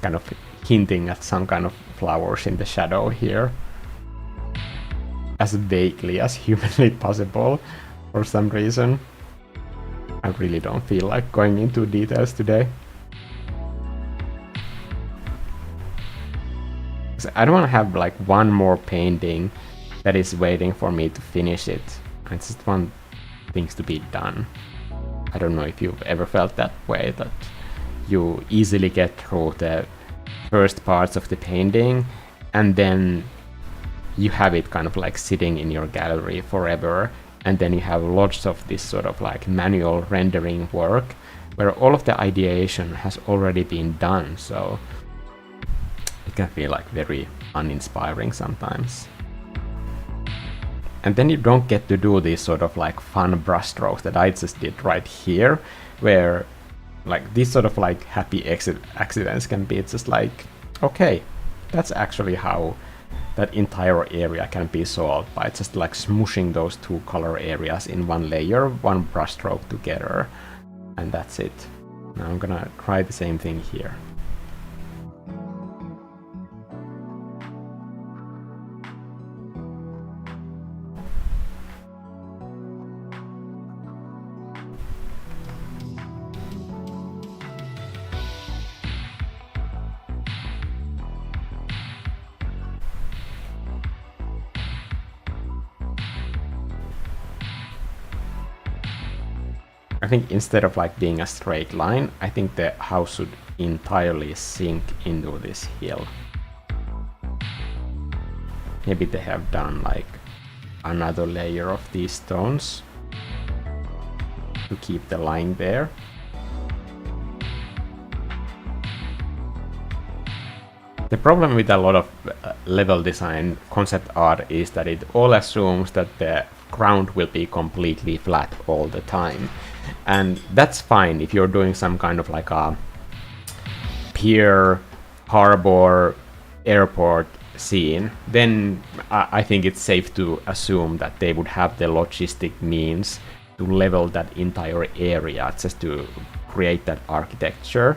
Kind of hinting at some kind of flowers in the shadow here, as vaguely as humanly possible for some reason. I really don't feel like going into details today. I don't want to have like one more painting that is waiting for me to finish it. I just want things to be done. I don't know if you've ever felt that way, that you easily get through the first parts of the painting and then you have it kind of like sitting in your gallery forever, and then you have lots of this sort of like manual rendering work where all of the ideation has already been done, so it can feel like very uninspiring sometimes. And then you don't get to do these sort of like fun brushstrokes that I just did right here, where like these sort of like happy accidents can be just like, okay, that's actually how that entire area can be solved, by just like smooshing those two color areas in one layer, one brushstroke together, and that's it. Now I'm gonna try the same thing here. think instead of like being a straight line, I think the house should entirely sink into this hill. Maybe they have done like another layer of these stones to keep the line there. The problem with a lot of level design concept art is that it all assumes that the ground will be completely flat all the time. And that's fine if you're doing some kind of like a pier, harbor, airport scene, then I think it's safe to assume that they would have the logistic means to level that entire area just to create that architecture.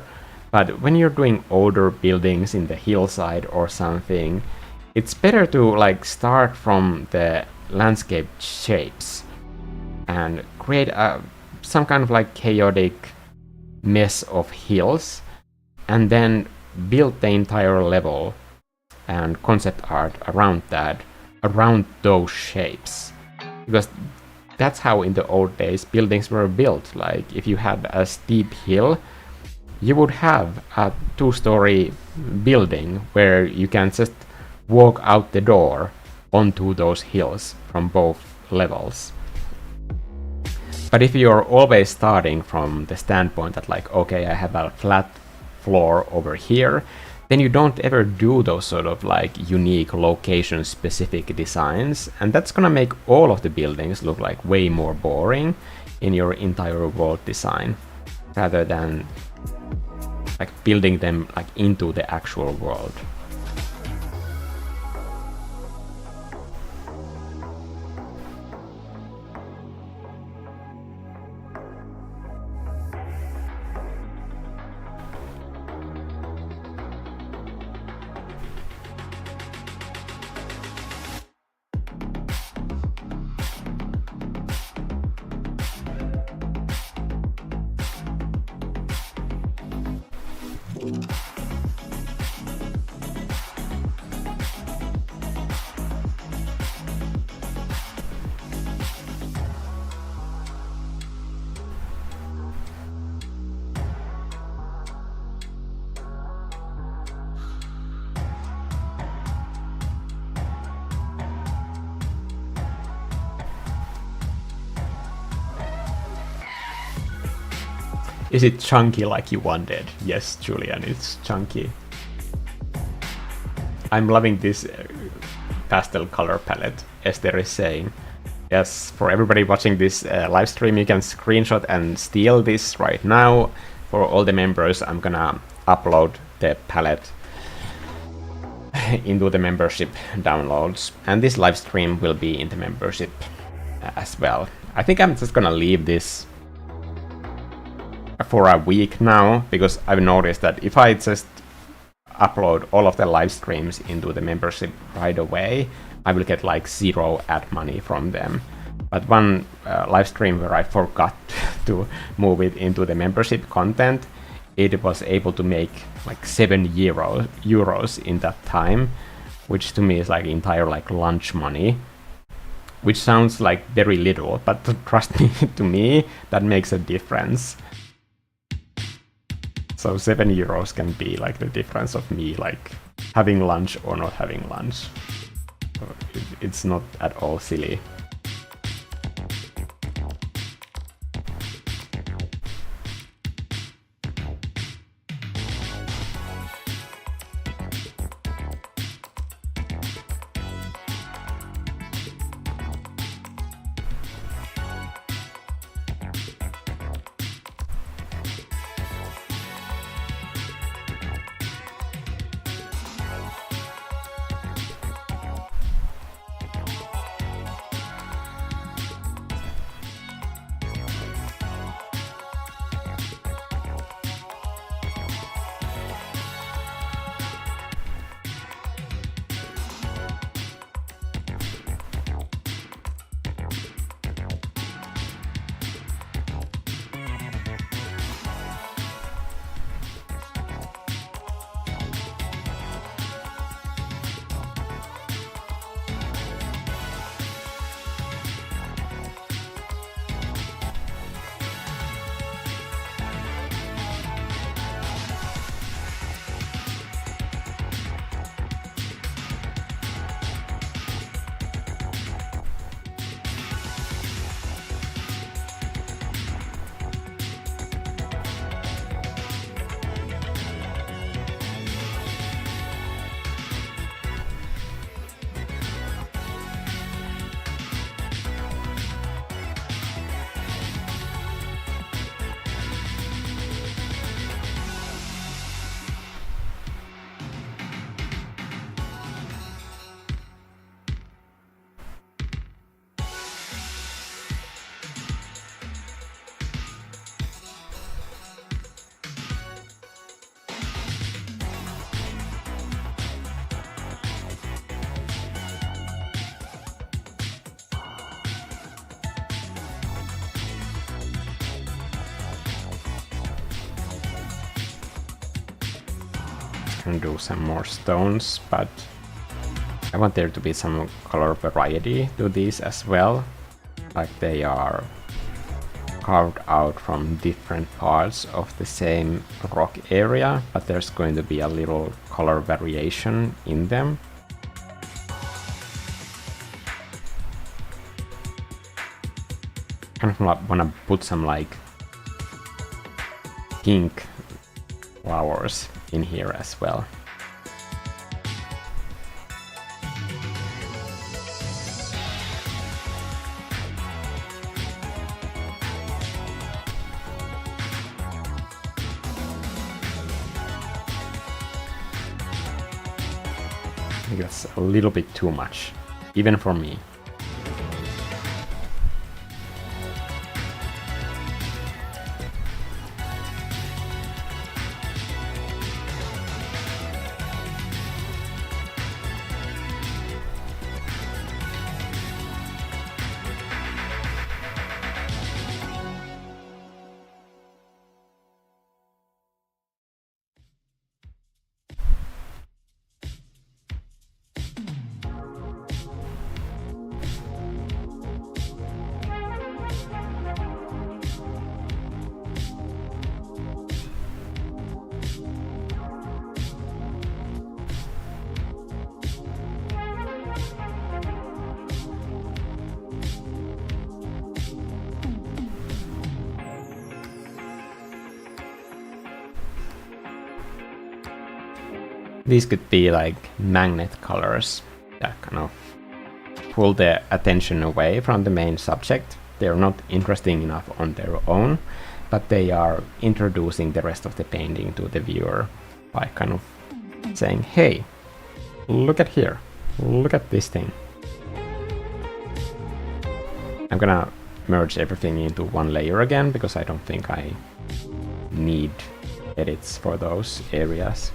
But when you're doing older buildings in the hillside or something, it's better to like start from the landscape shapes and create some kind of like chaotic mess of hills, and then build the entire level and concept art around that, around those shapes. Because that's how in the old days buildings were built. Like if you had a steep hill, you would have a 2-story building where you can just walk out the door onto those hills from both levels. But if you're always starting from the standpoint that like, okay, I have a flat floor over here, then you don't ever do those sort of like unique location specific designs, and that's gonna make all of the buildings look like way more boring in your entire world design, rather than like building them like into the actual world. Is it chunky like you wanted? Yes, Julian, it's chunky. I'm loving this pastel color palette, Esther is saying. Yes, for everybody watching this live stream, you can screenshot and steal this right now. For all the members, I'm gonna upload the palette into the membership downloads. And this live stream will be in the membership as well. I think I'm just gonna leave this for a week now, because I've noticed that if I just upload all of the live streams into the membership right away, I will get like 0 ad money from them. But one live stream where I forgot to move it into the membership content, it was able to make like €7 in that time, which to me is like entire like lunch money, which sounds like very little, but trust me, to me that makes a difference. So €7 can be like the difference of me like having lunch or not having lunch. So it's not at all silly. can do some more stones, but I want there to be some color variety to these as well. Like they are carved out from different parts of the same rock area, but there's going to be a little color variation in them. Kind of want to put some like pink flowers in here as well. I think that's a little bit too much, even for me. These could be like magnet colors that kind of pull the attention away from the main subject. They're not interesting enough on their own, but they are introducing the rest of the painting to the viewer by kind of saying, hey, look at here, look at this thing. I'm gonna merge everything into one layer again because I don't think I need edits for those areas.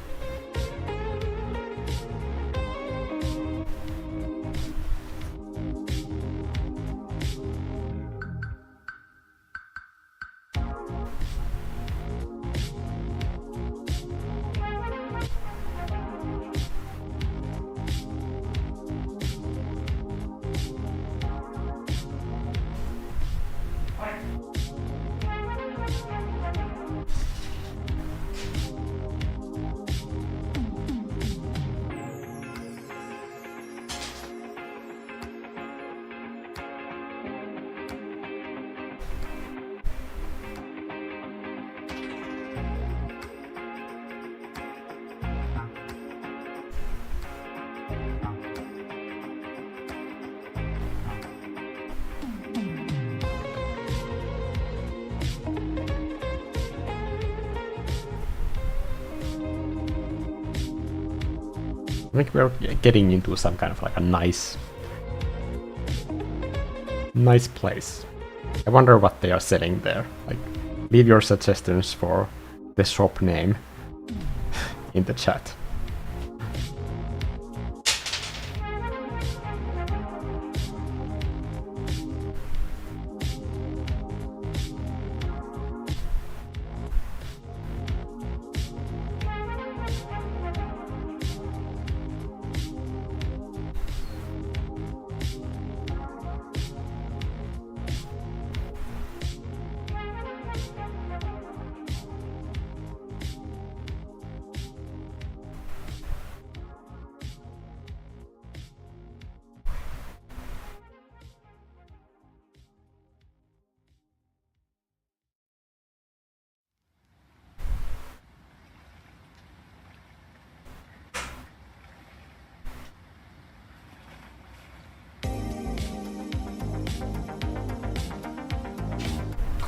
I think we're getting into some kind of like a nice place. I wonder what they are selling there. Like, leave your suggestions for the shop name in the chat.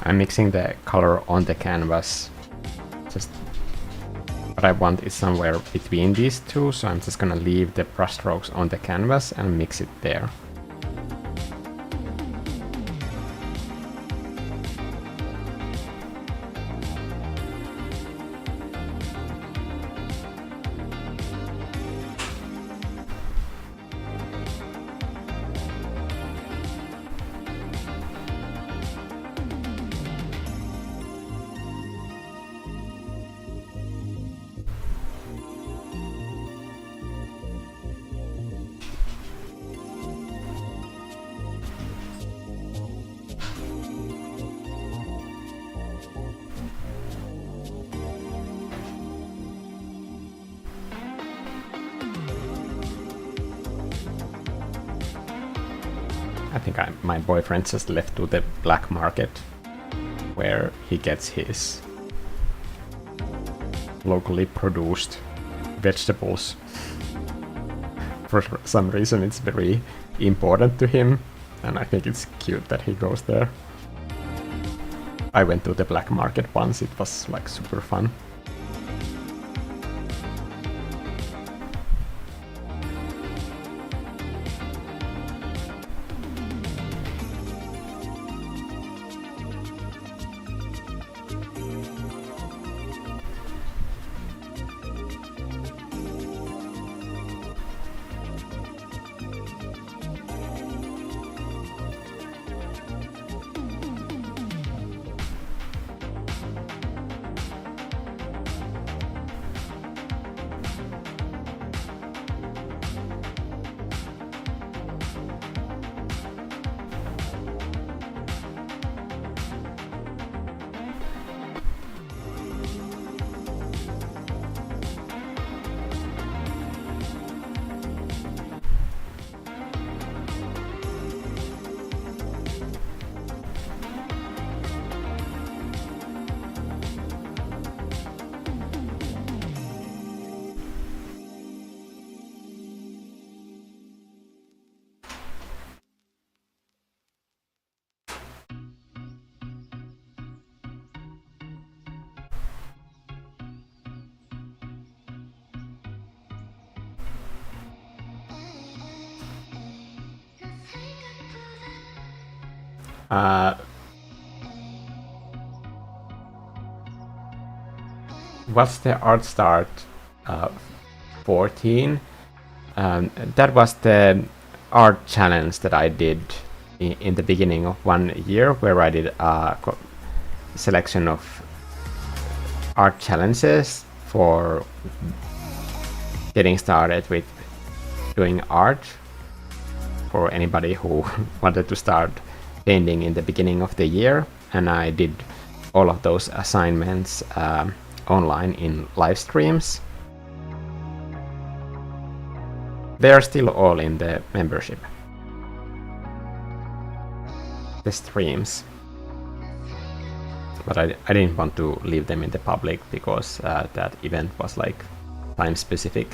I'm mixing the color on the canvas. Just what I want is somewhere between these two, so I'm just gonna leave the brushstrokes on the canvas and mix it there. think my boyfriend just left to the black market where he gets his locally produced vegetables. For some reason it's very important to him, and I think it's cute that he goes there. I went to the black market once, it was like super fun. What's the art start 14? That was the art challenge that I did in the beginning of one year, where I did a selection of art challenges for getting started with doing art for anybody who wanted to start painting in the beginning of the year. And I did all of those assignments online in live streams. They are still all in the membership, the streams, but I didn't want to leave them in the public because that event was like time specific.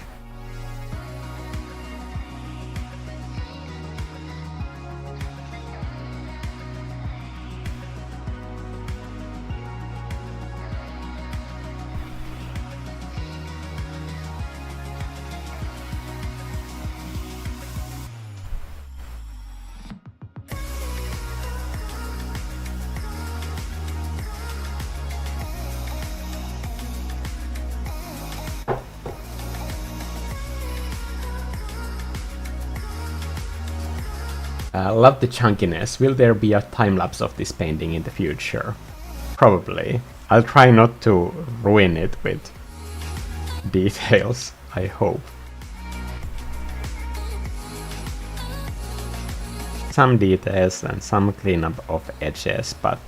Love the chunkiness. Will there be a time-lapse of this painting in the future? Probably. I'll try not to ruin it with details, I hope. Some details and some cleanup of edges, but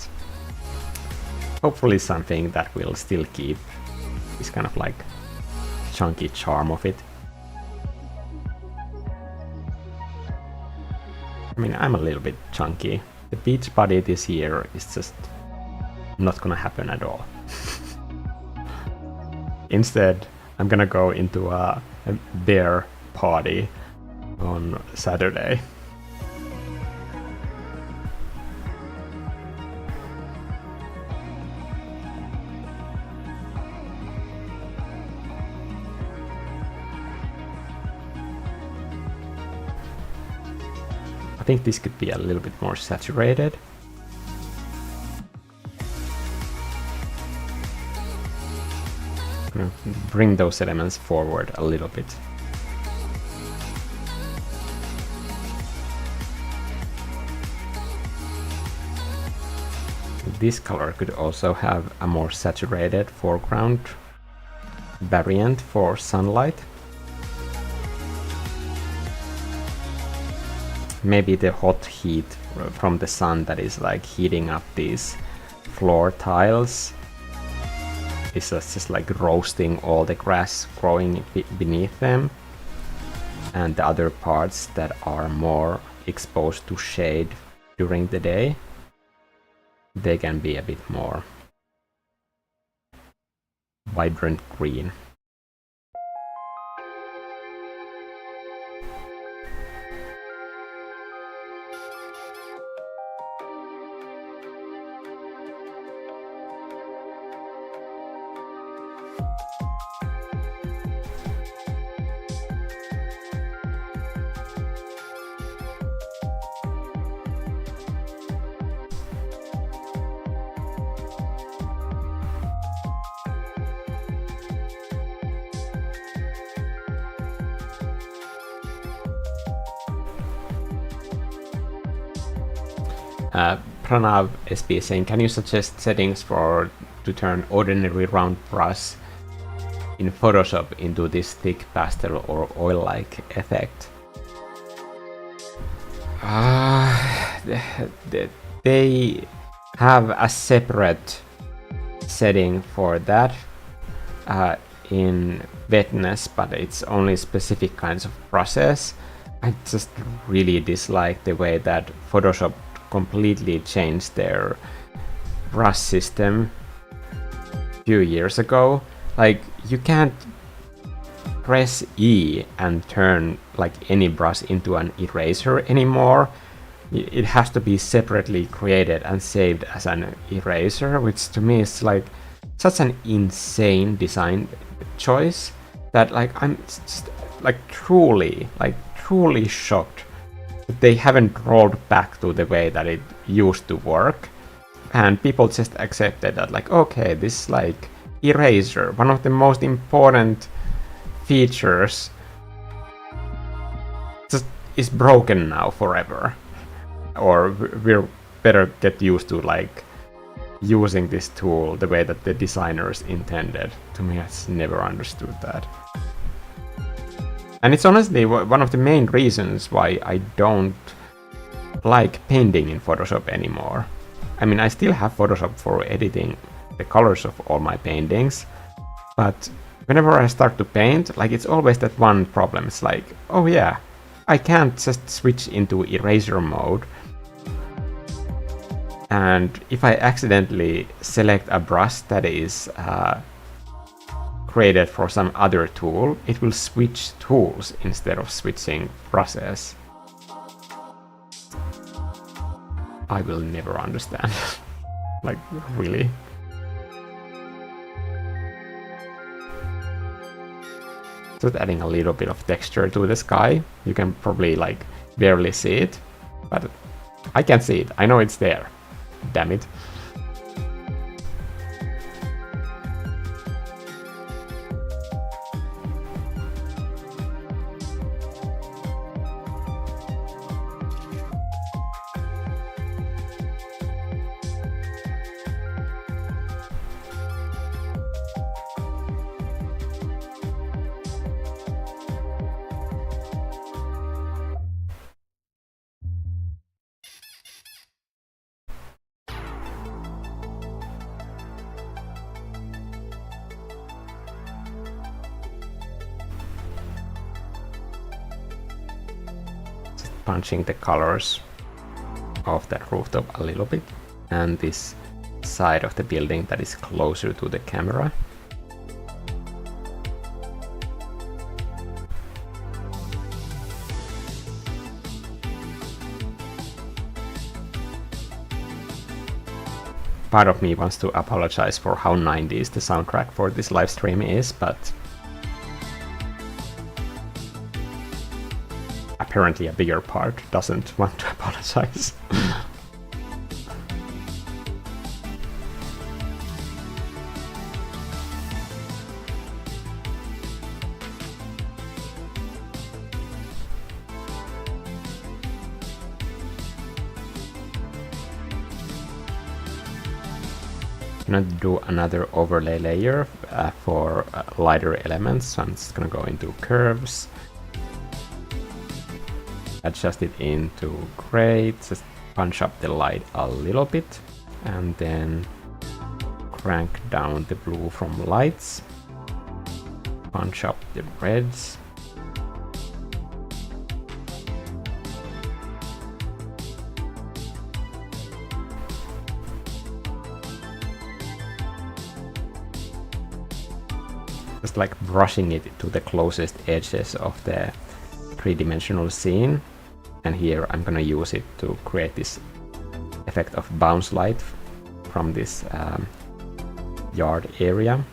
hopefully something that will still keep this kind of like chunky charm of it. I mean, I'm a little bit chunky. The beach body this year is just not gonna happen at all. Instead, I'm gonna go into a bear party on Saturday. I think this could be a little bit more saturated. I'm gonna bring those elements forward a little bit. This color could also have a more saturated foreground variant for sunlight. Maybe the hot heat from the sun that is like heating up these floor tiles is just like roasting all the grass growing beneath them, and the other parts that are more exposed to shade during the day, they can be a bit more vibrant green. Pranav SB saying, can you suggest settings to turn ordinary round brush in Photoshop into this thick pastel or oil-like effect? They have a separate setting for that in wetness, but it's only specific kinds of process. I just really dislike the way that Photoshop completely changed their brush system a few years ago. Like, you can't press E and turn like any brush into an eraser anymore. It has to be separately created and saved as an eraser, which to me is like such an insane design choice that like I'm just like truly shocked that they haven't rolled back to the way that it used to work, and people just accepted that like, okay, this like eraser, one of the most important features, just is broken now forever, or we're better get used to like using this tool the way that the designers intended. To me, I just never understood that. And it's honestly one of the main reasons why I don't like painting in Photoshop anymore. I mean, I still have Photoshop for editing the colors of all my paintings, but whenever I start to paint, like, it's always that one problem. It's like, oh yeah, I can't just switch into eraser mode. And if I accidentally select a brush that is created for some other tool, it will switch tools instead of switching brushes. I will never understand. Like, really. Just adding a little bit of texture to the sky. You can probably like barely see it, but I can see it. I know it's there. Damn it. Punching the colors of that rooftop a little bit, and this side of the building that is closer to the camera. Part of me wants to apologize for how 90s the soundtrack for this live stream is, but apparently a bigger part doesn't want to apologize. I'm gonna do another overlay layer for lighter elements, so I'm just gonna go into curves, adjust it into gray, just punch up the light a little bit, and then crank down the blue from lights, punch up the reds, just like brushing it to the closest edges of the three-dimensional scene. And here I'm gonna use it to create this effect of bounce light from this yard area.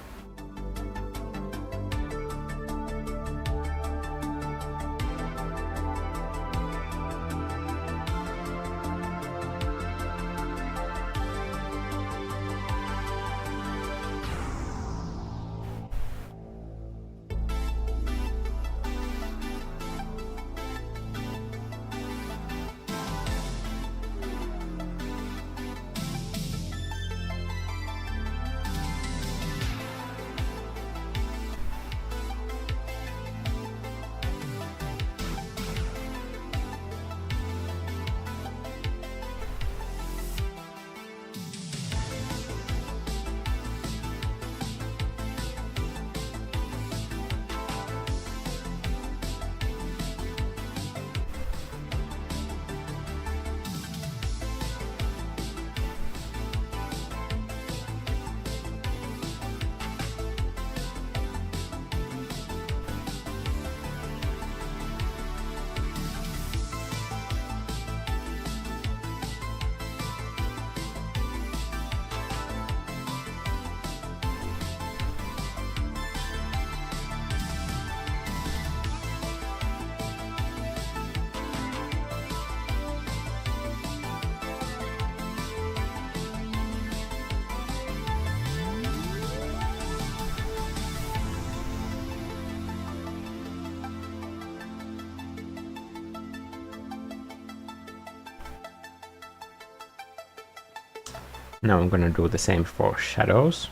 Now I'm gonna do the same for shadows.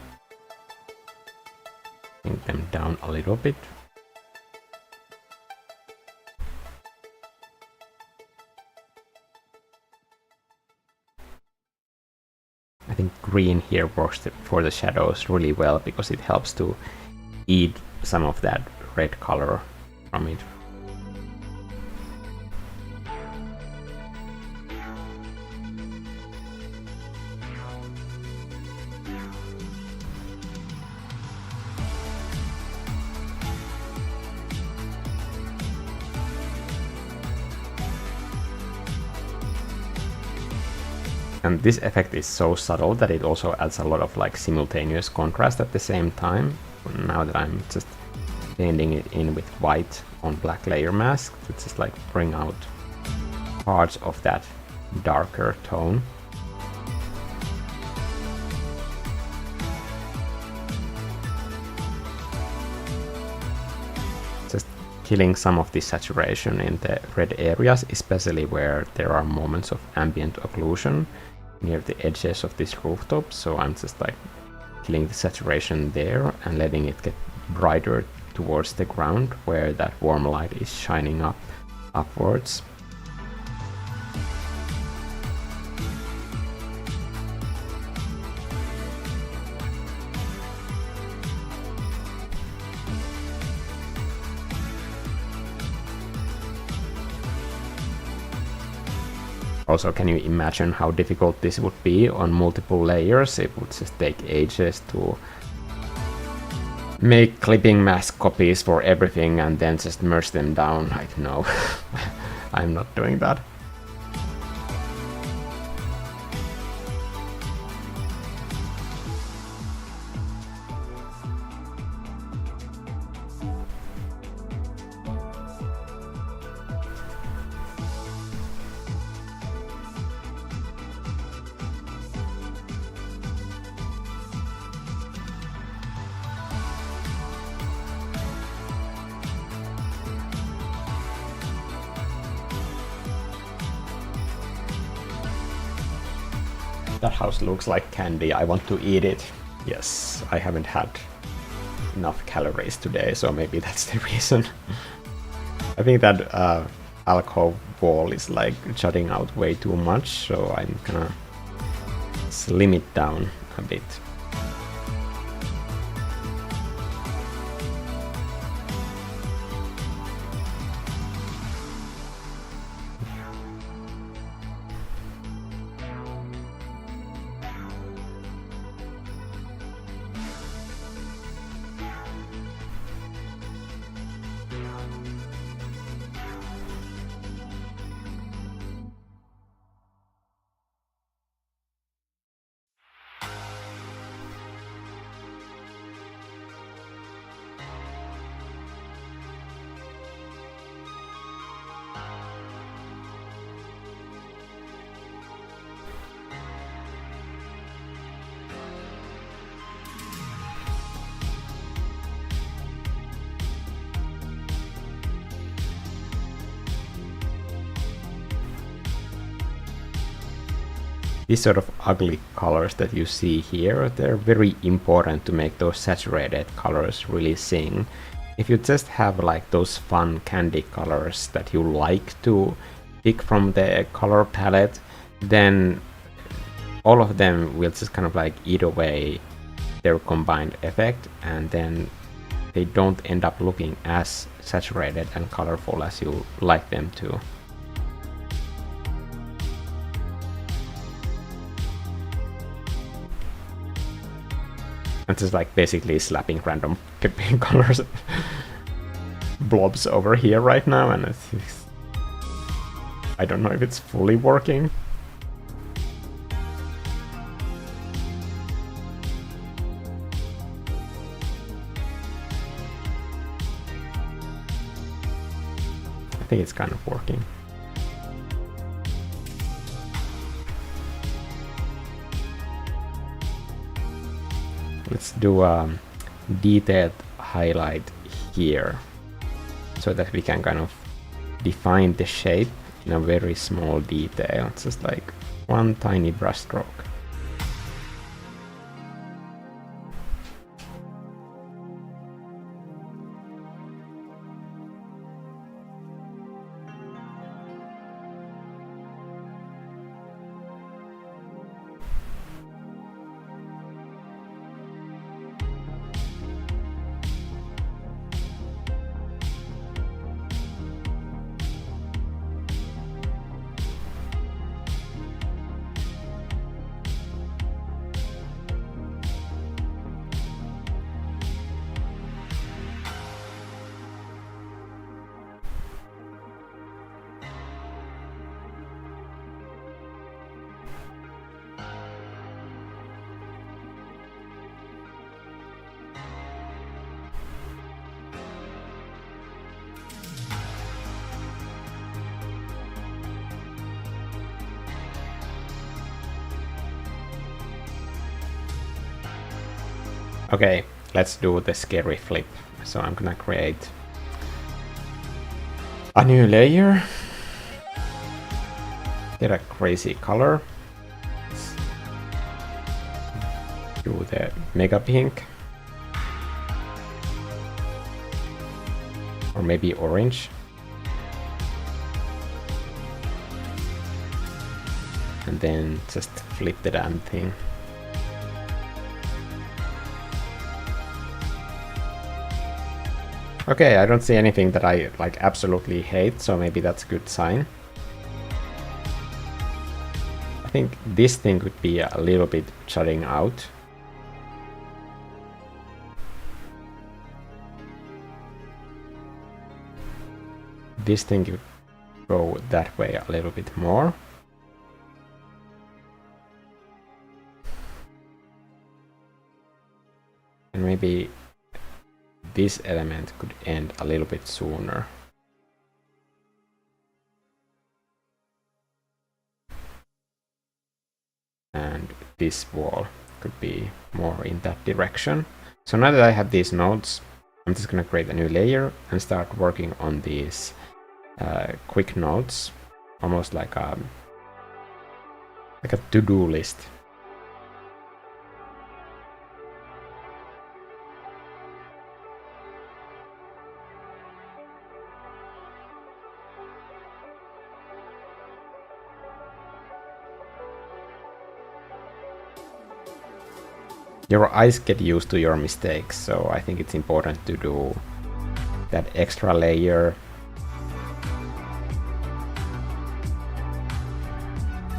Bring them down a little bit. I think green here works for the shadows really well because it helps to eat some of that red color from it. And this effect is so subtle that it also adds a lot of like simultaneous contrast at the same time. Now that I'm just blending it in with white on black layer mask to just like bring out parts of that darker tone. Just killing some of the saturation in the red areas, especially where there are moments of ambient occlusion near the edges of this rooftop. So I'm just like killing the saturation there and letting it get brighter towards the ground where that warm light is shining upwards. Also, can you imagine how difficult this would be on multiple layers? It would just take ages to make clipping mask copies for everything and then just merge them down. I don't know. I'm not doing that. That house looks like candy. I want to eat it. Yes, I haven't had enough calories today, so maybe that's the reason. I think that alcove wall is like jutting out way too much, so I'm gonna slim it down a bit. these sort of ugly colors that you see here, they're very important to make those saturated colors really sing. If you just have like those fun candy colors that you like to pick from the color palette, then all of them will just kind of like eat away their combined effect, and then they don't end up looking as saturated and colorful as you like them to. I'm just like basically slapping random colors blobs over here right now, and I don't know if it's fully working. I think it's kind of working. Let's do a detailed highlight here so that we can kind of define the shape in a very small detail. It's just like one tiny brush stroke. Okay, let's do the scary flip. So I'm gonna create a new layer, get a crazy color, do the mega pink, or maybe orange, and then just flip the damn thing. Okay, I don't see anything that I like absolutely hate, so maybe that's a good sign. I think this thing could be a little bit jutting out. This thing could go that way a little bit more. And maybe this element could end a little bit sooner. And this wall could be more in that direction. So now that I have these nodes, I'm just gonna create a new layer and start working on these quick nodes, almost like a to-do list. Your eyes get used to your mistakes, so I think it's important to do that extra layer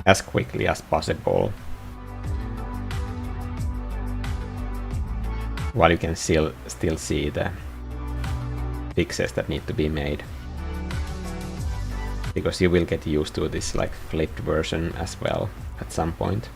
as quickly as possible, while you can still see the fixes that need to be made, because you will get used to this like flipped version as well at some point.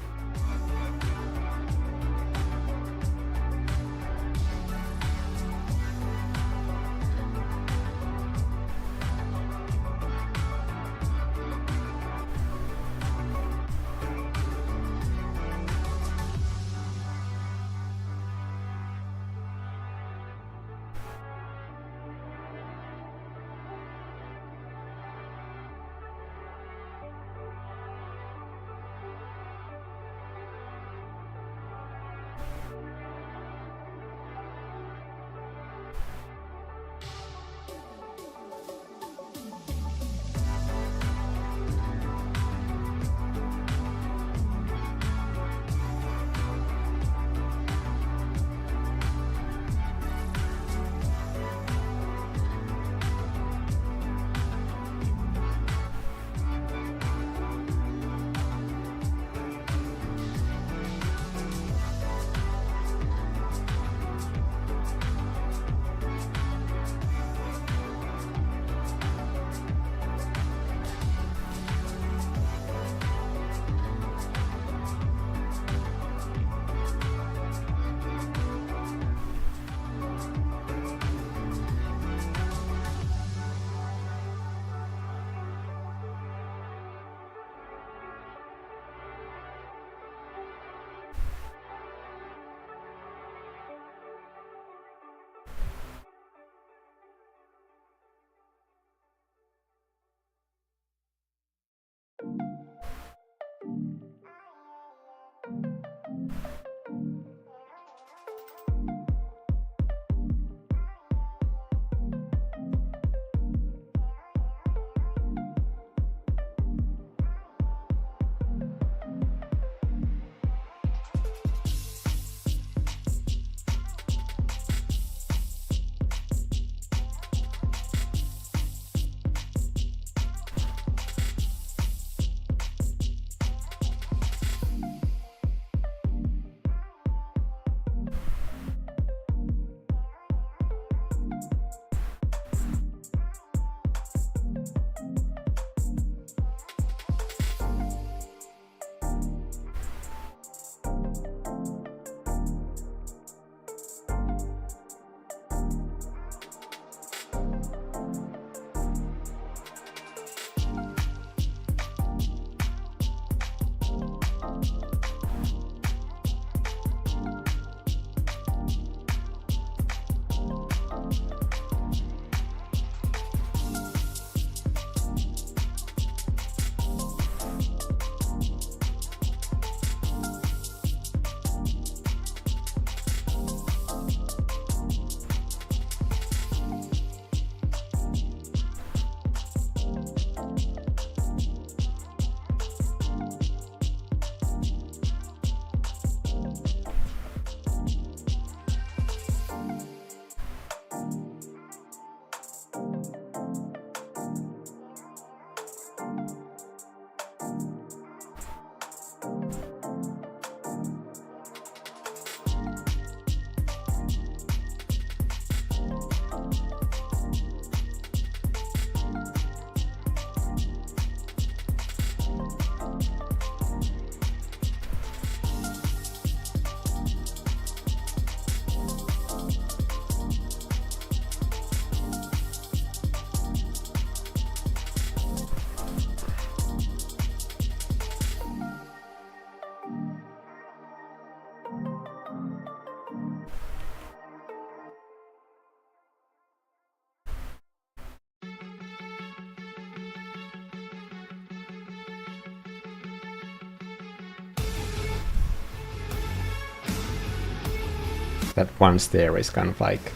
that one stair is kind of like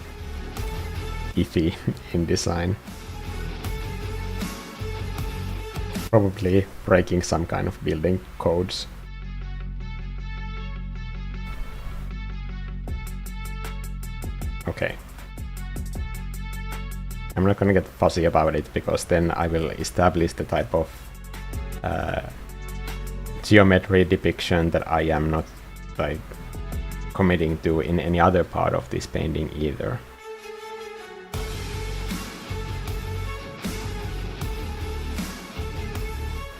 iffy in design. Probably breaking some kind of building codes. Okay. I'm not gonna get fussy about it, because then I will establish the type of geometry depiction that I am not like committing to in any other part of this painting either.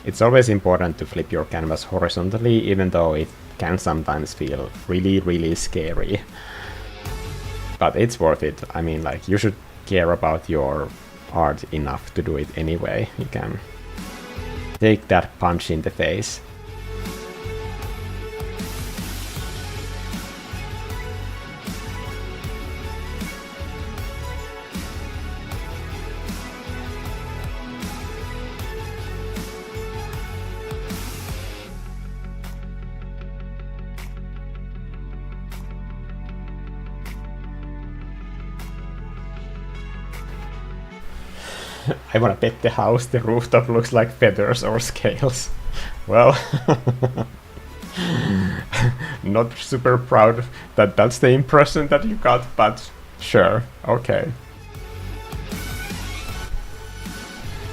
It's always important to flip your canvas horizontally, even though it can sometimes feel really, really scary. But it's worth it. I mean, like, you should care about your art enough to do it anyway. You can take that punch in the face. I wanna bet the house, the rooftop looks like feathers or scales. Well, not super proud that that's the impression that you got, but sure, okay.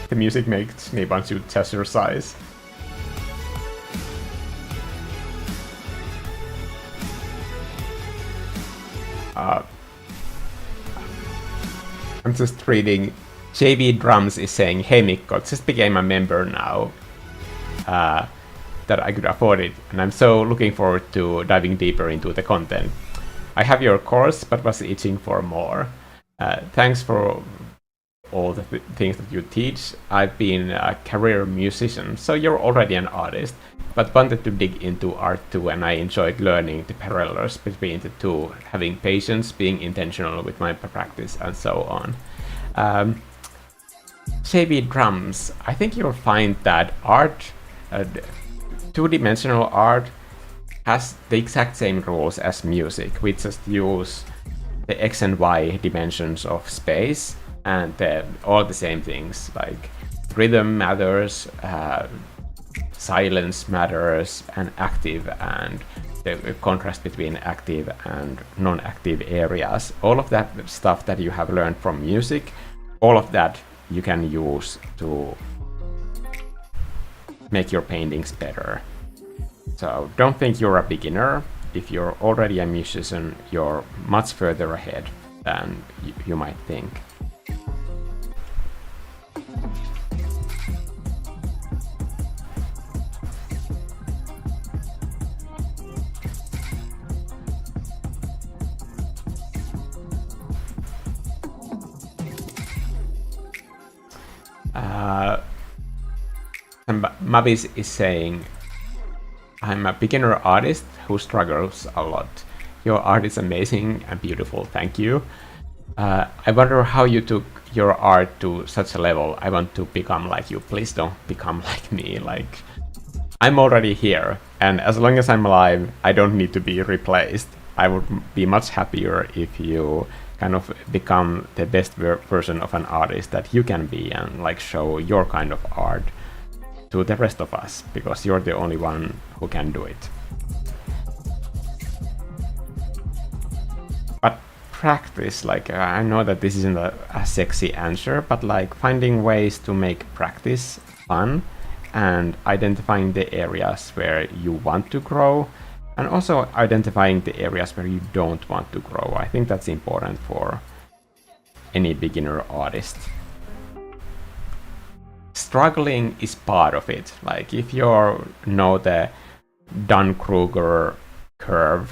The music makes me want to jazzercise. I'm just reading. JV Drums is saying, "Hey Mikko, just became a member now, that I could afford it, and I'm so looking forward to diving deeper into the content. I have your course, but was itching for more. Thanks for all the things that you teach. I've been a career musician, so you're already an artist, but wanted to dig into art too, and I enjoyed learning the parallels between the two, having patience, being intentional with my practice, and so on." JV Drums, I think you'll find that art, two-dimensional art, has the exact same rules as music. We just use the X and Y dimensions of space, and all the same things, like rhythm matters, silence matters, and active, and the contrast between active and non-active areas. All of that stuff that you have learned from music, all of that you can use to make your paintings better. So don't think you're a beginner. If you're already a musician, you're much further ahead than you might think. Mavis is saying, "I'm a beginner artist who struggles a lot. Your art is amazing and beautiful, thank you. I wonder how you took your art to such a level. I want to become like you. Please don't become like me. Like, I'm already here, and as long as I'm alive, I don't need to be replaced. I would be much happier if you kind of become the best version of an artist that you can be, and like show your kind of art to the rest of us, because you're the only one who can do it." But practice, like, I know that this isn't a sexy answer, but like finding ways to make practice fun and identifying the areas where you want to grow, and also identifying the areas where you don't want to grow. I think that's important for any beginner artist. Struggling is part of it. Like, if you know the Dunning-Kruger curve,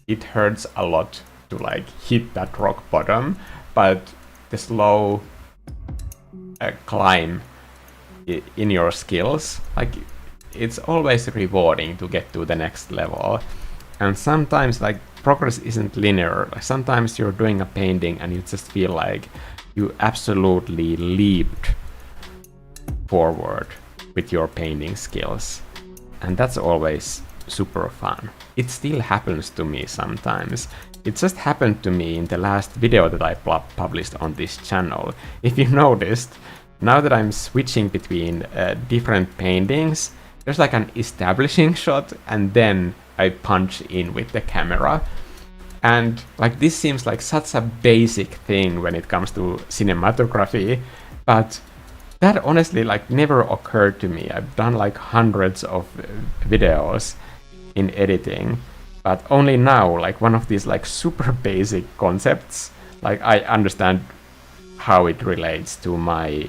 it hurts a lot to like hit that rock bottom, but the slow climb in your skills, like, it's always rewarding to get to the next level. And sometimes like progress isn't linear. Like, sometimes you're doing a painting and you just feel like you absolutely leaped forward with your painting skills, and that's always super fun. It still happens to me sometimes. It just happened to me in the last video that I published on this channel. If you noticed, now that I'm switching between different paintings, there's like an establishing shot and then I punch in with the camera. And like this seems like such a basic thing when it comes to cinematography, but that honestly like never occurred to me. I've done like hundreds of videos in editing, but only now, like one of these like super basic concepts, like I understand how it relates to my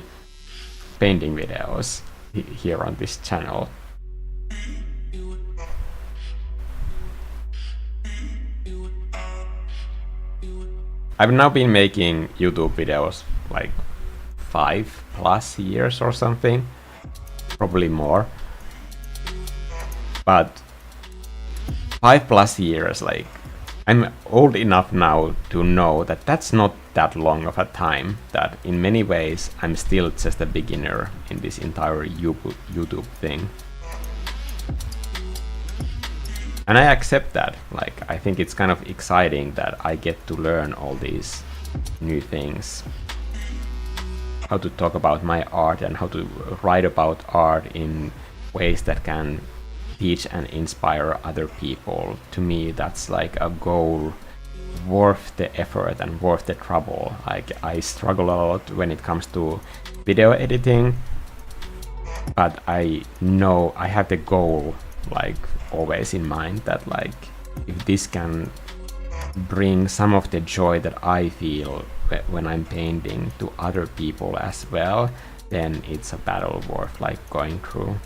painting videos here on this channel. I've now been making YouTube videos like 5+ years or something, probably more, but 5+ years, like I'm old enough now to know that that's not that long of a time, that in many ways I'm still just a beginner in this entire YouTube thing. And I accept that. Like, I think it's kind of exciting that I get to learn all these new things. How to talk about my art and how to write about art in ways that can teach and inspire other people. To me, that's like a goal worth the effort and worth the trouble. Like, I struggle a lot when it comes to video editing, but I know I have the goal like always in mind, that like if this can bring some of the joy that I feel when I'm painting to other people as well, then it's a battle worth like going through.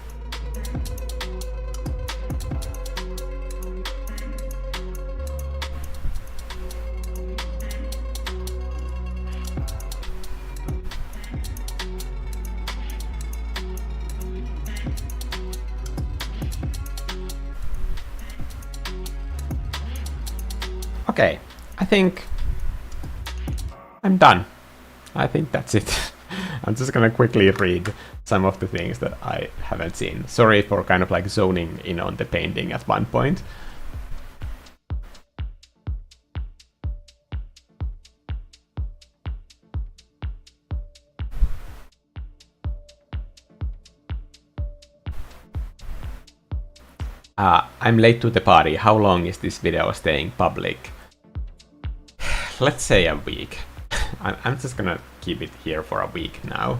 Okay, I think I'm done. I think that's it. I'm just gonna quickly read some of the things that I haven't seen. Sorry for kind of like zoning in on the painting at one point. I'm late to the party. How long is this video staying public? Let's say a week. I'm just gonna keep it here for a week now,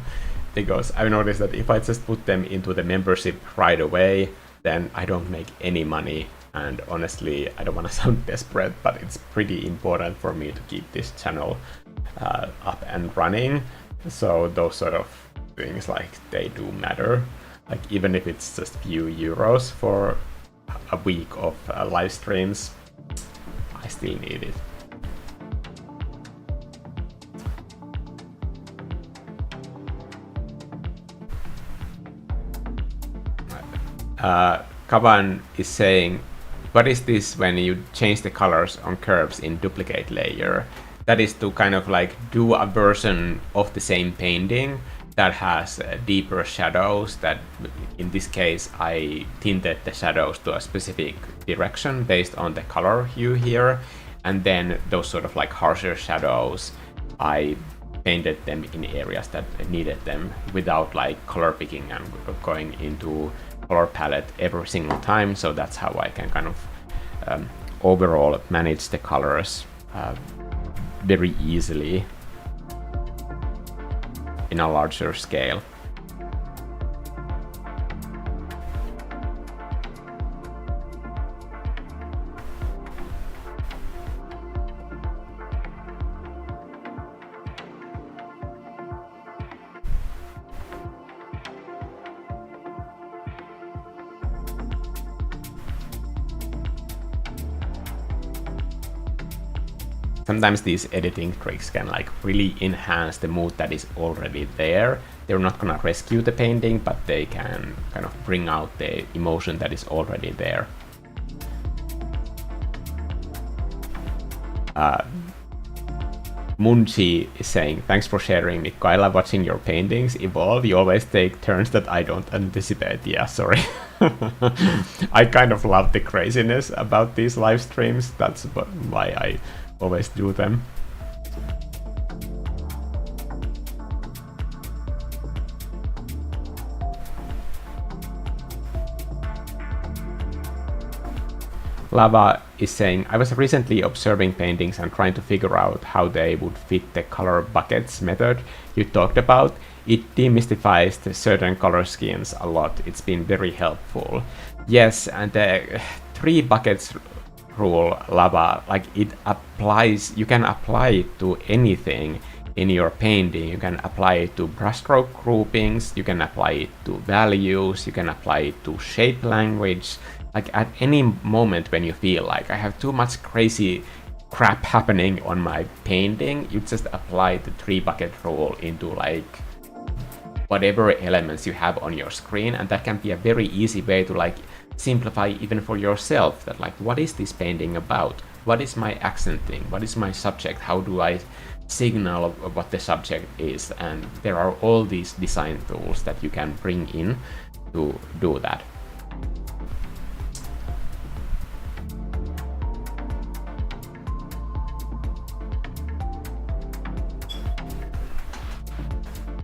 because I've noticed that if I just put them into the membership right away, then I don't make any money. And honestly, I don't want to sound desperate, but it's pretty important for me to keep this channel up and running. So those sort of things, like, they do matter. Like, even if it's just few euros for a week of live streams, I still need it. Kavan is saying, what is this when you change the colors on curves in duplicate layer? That is to kind of like do a version of the same painting that has deeper shadows. That in this case I tinted the shadows to a specific direction based on the color hue here, and then those sort of like harsher shadows, I painted them in areas that needed them without like color picking and going into color palette every single time. So that's how I can kind of overall manage the colors very easily in a larger scale. Sometimes these editing tricks can like really enhance the mood that is already there. They're not gonna rescue the painting, but they can kind of bring out the emotion that is already there. Munchi is saying, thanks for sharing, Mikko. I love watching your paintings evolve. You always take turns that I don't anticipate. Yeah, sorry. I kind of love the craziness about these live streams. That's why I always do them. Lava is saying, I was recently observing paintings and trying to figure out how they would fit the color buckets method you talked about. It demystifies the certain color schemes a lot. It's been very helpful. Yes, and the 3 buckets rule, Lava, like it applies, you can apply it to anything in your painting. You can apply it to brushstroke groupings, you can apply it to values, you can apply it to shape language. Like at any moment when you feel like I have too much crazy crap happening on my painting, you just apply the 3 bucket rule into like whatever elements you have on your screen, and that can be a very easy way to like simplify even for yourself that like, what is this painting about? What is my accenting? What is my subject? How do I signal what the subject is? And there are all these design tools that you can bring in to do that.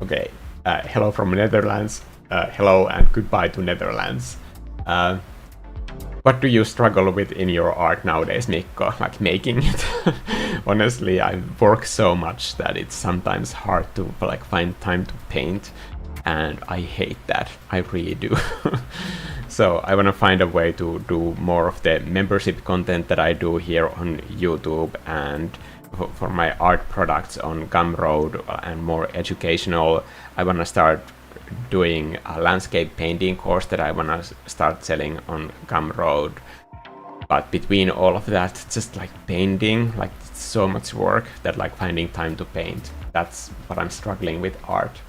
Okay, hello from Netherlands. Hello and goodbye to Netherlands. What do you struggle with in your art nowadays, Mikko? Like making it? Honestly, I work so much that it's sometimes hard to like find time to paint, and I hate that. I really do. So I want to find a way to do more of the membership content that I do here on YouTube, and for my art products on Gumroad and more educational. I want to start doing a landscape painting course that I want to start selling on Gumroad. But between all of that, just like painting, like it's so much work that like finding time to paint. That's what I'm struggling with art.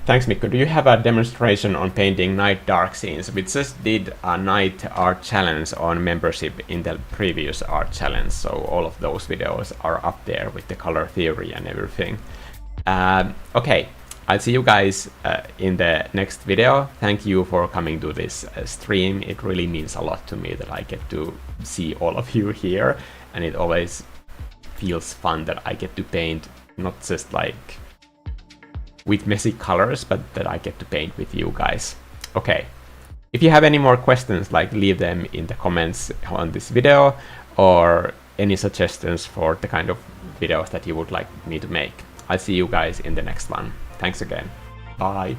Thanks, Mikko. Do you have a demonstration on painting night dark scenes? We just did a night art challenge on membership in the previous art challenge, so all of those videos are up there with the color theory and everything. Okay, I'll see you guys in the next video. Thank you for coming to this stream. It really means a lot to me that I get to see all of you here, and it always feels fun that I get to paint not just like with messy colors, but that I get to paint with you guys. Okay, if you have any more questions, like leave them in the comments on this video, or any suggestions for the kind of videos that you would like me to make. I'll see you guys in the next one. Thanks again. Bye.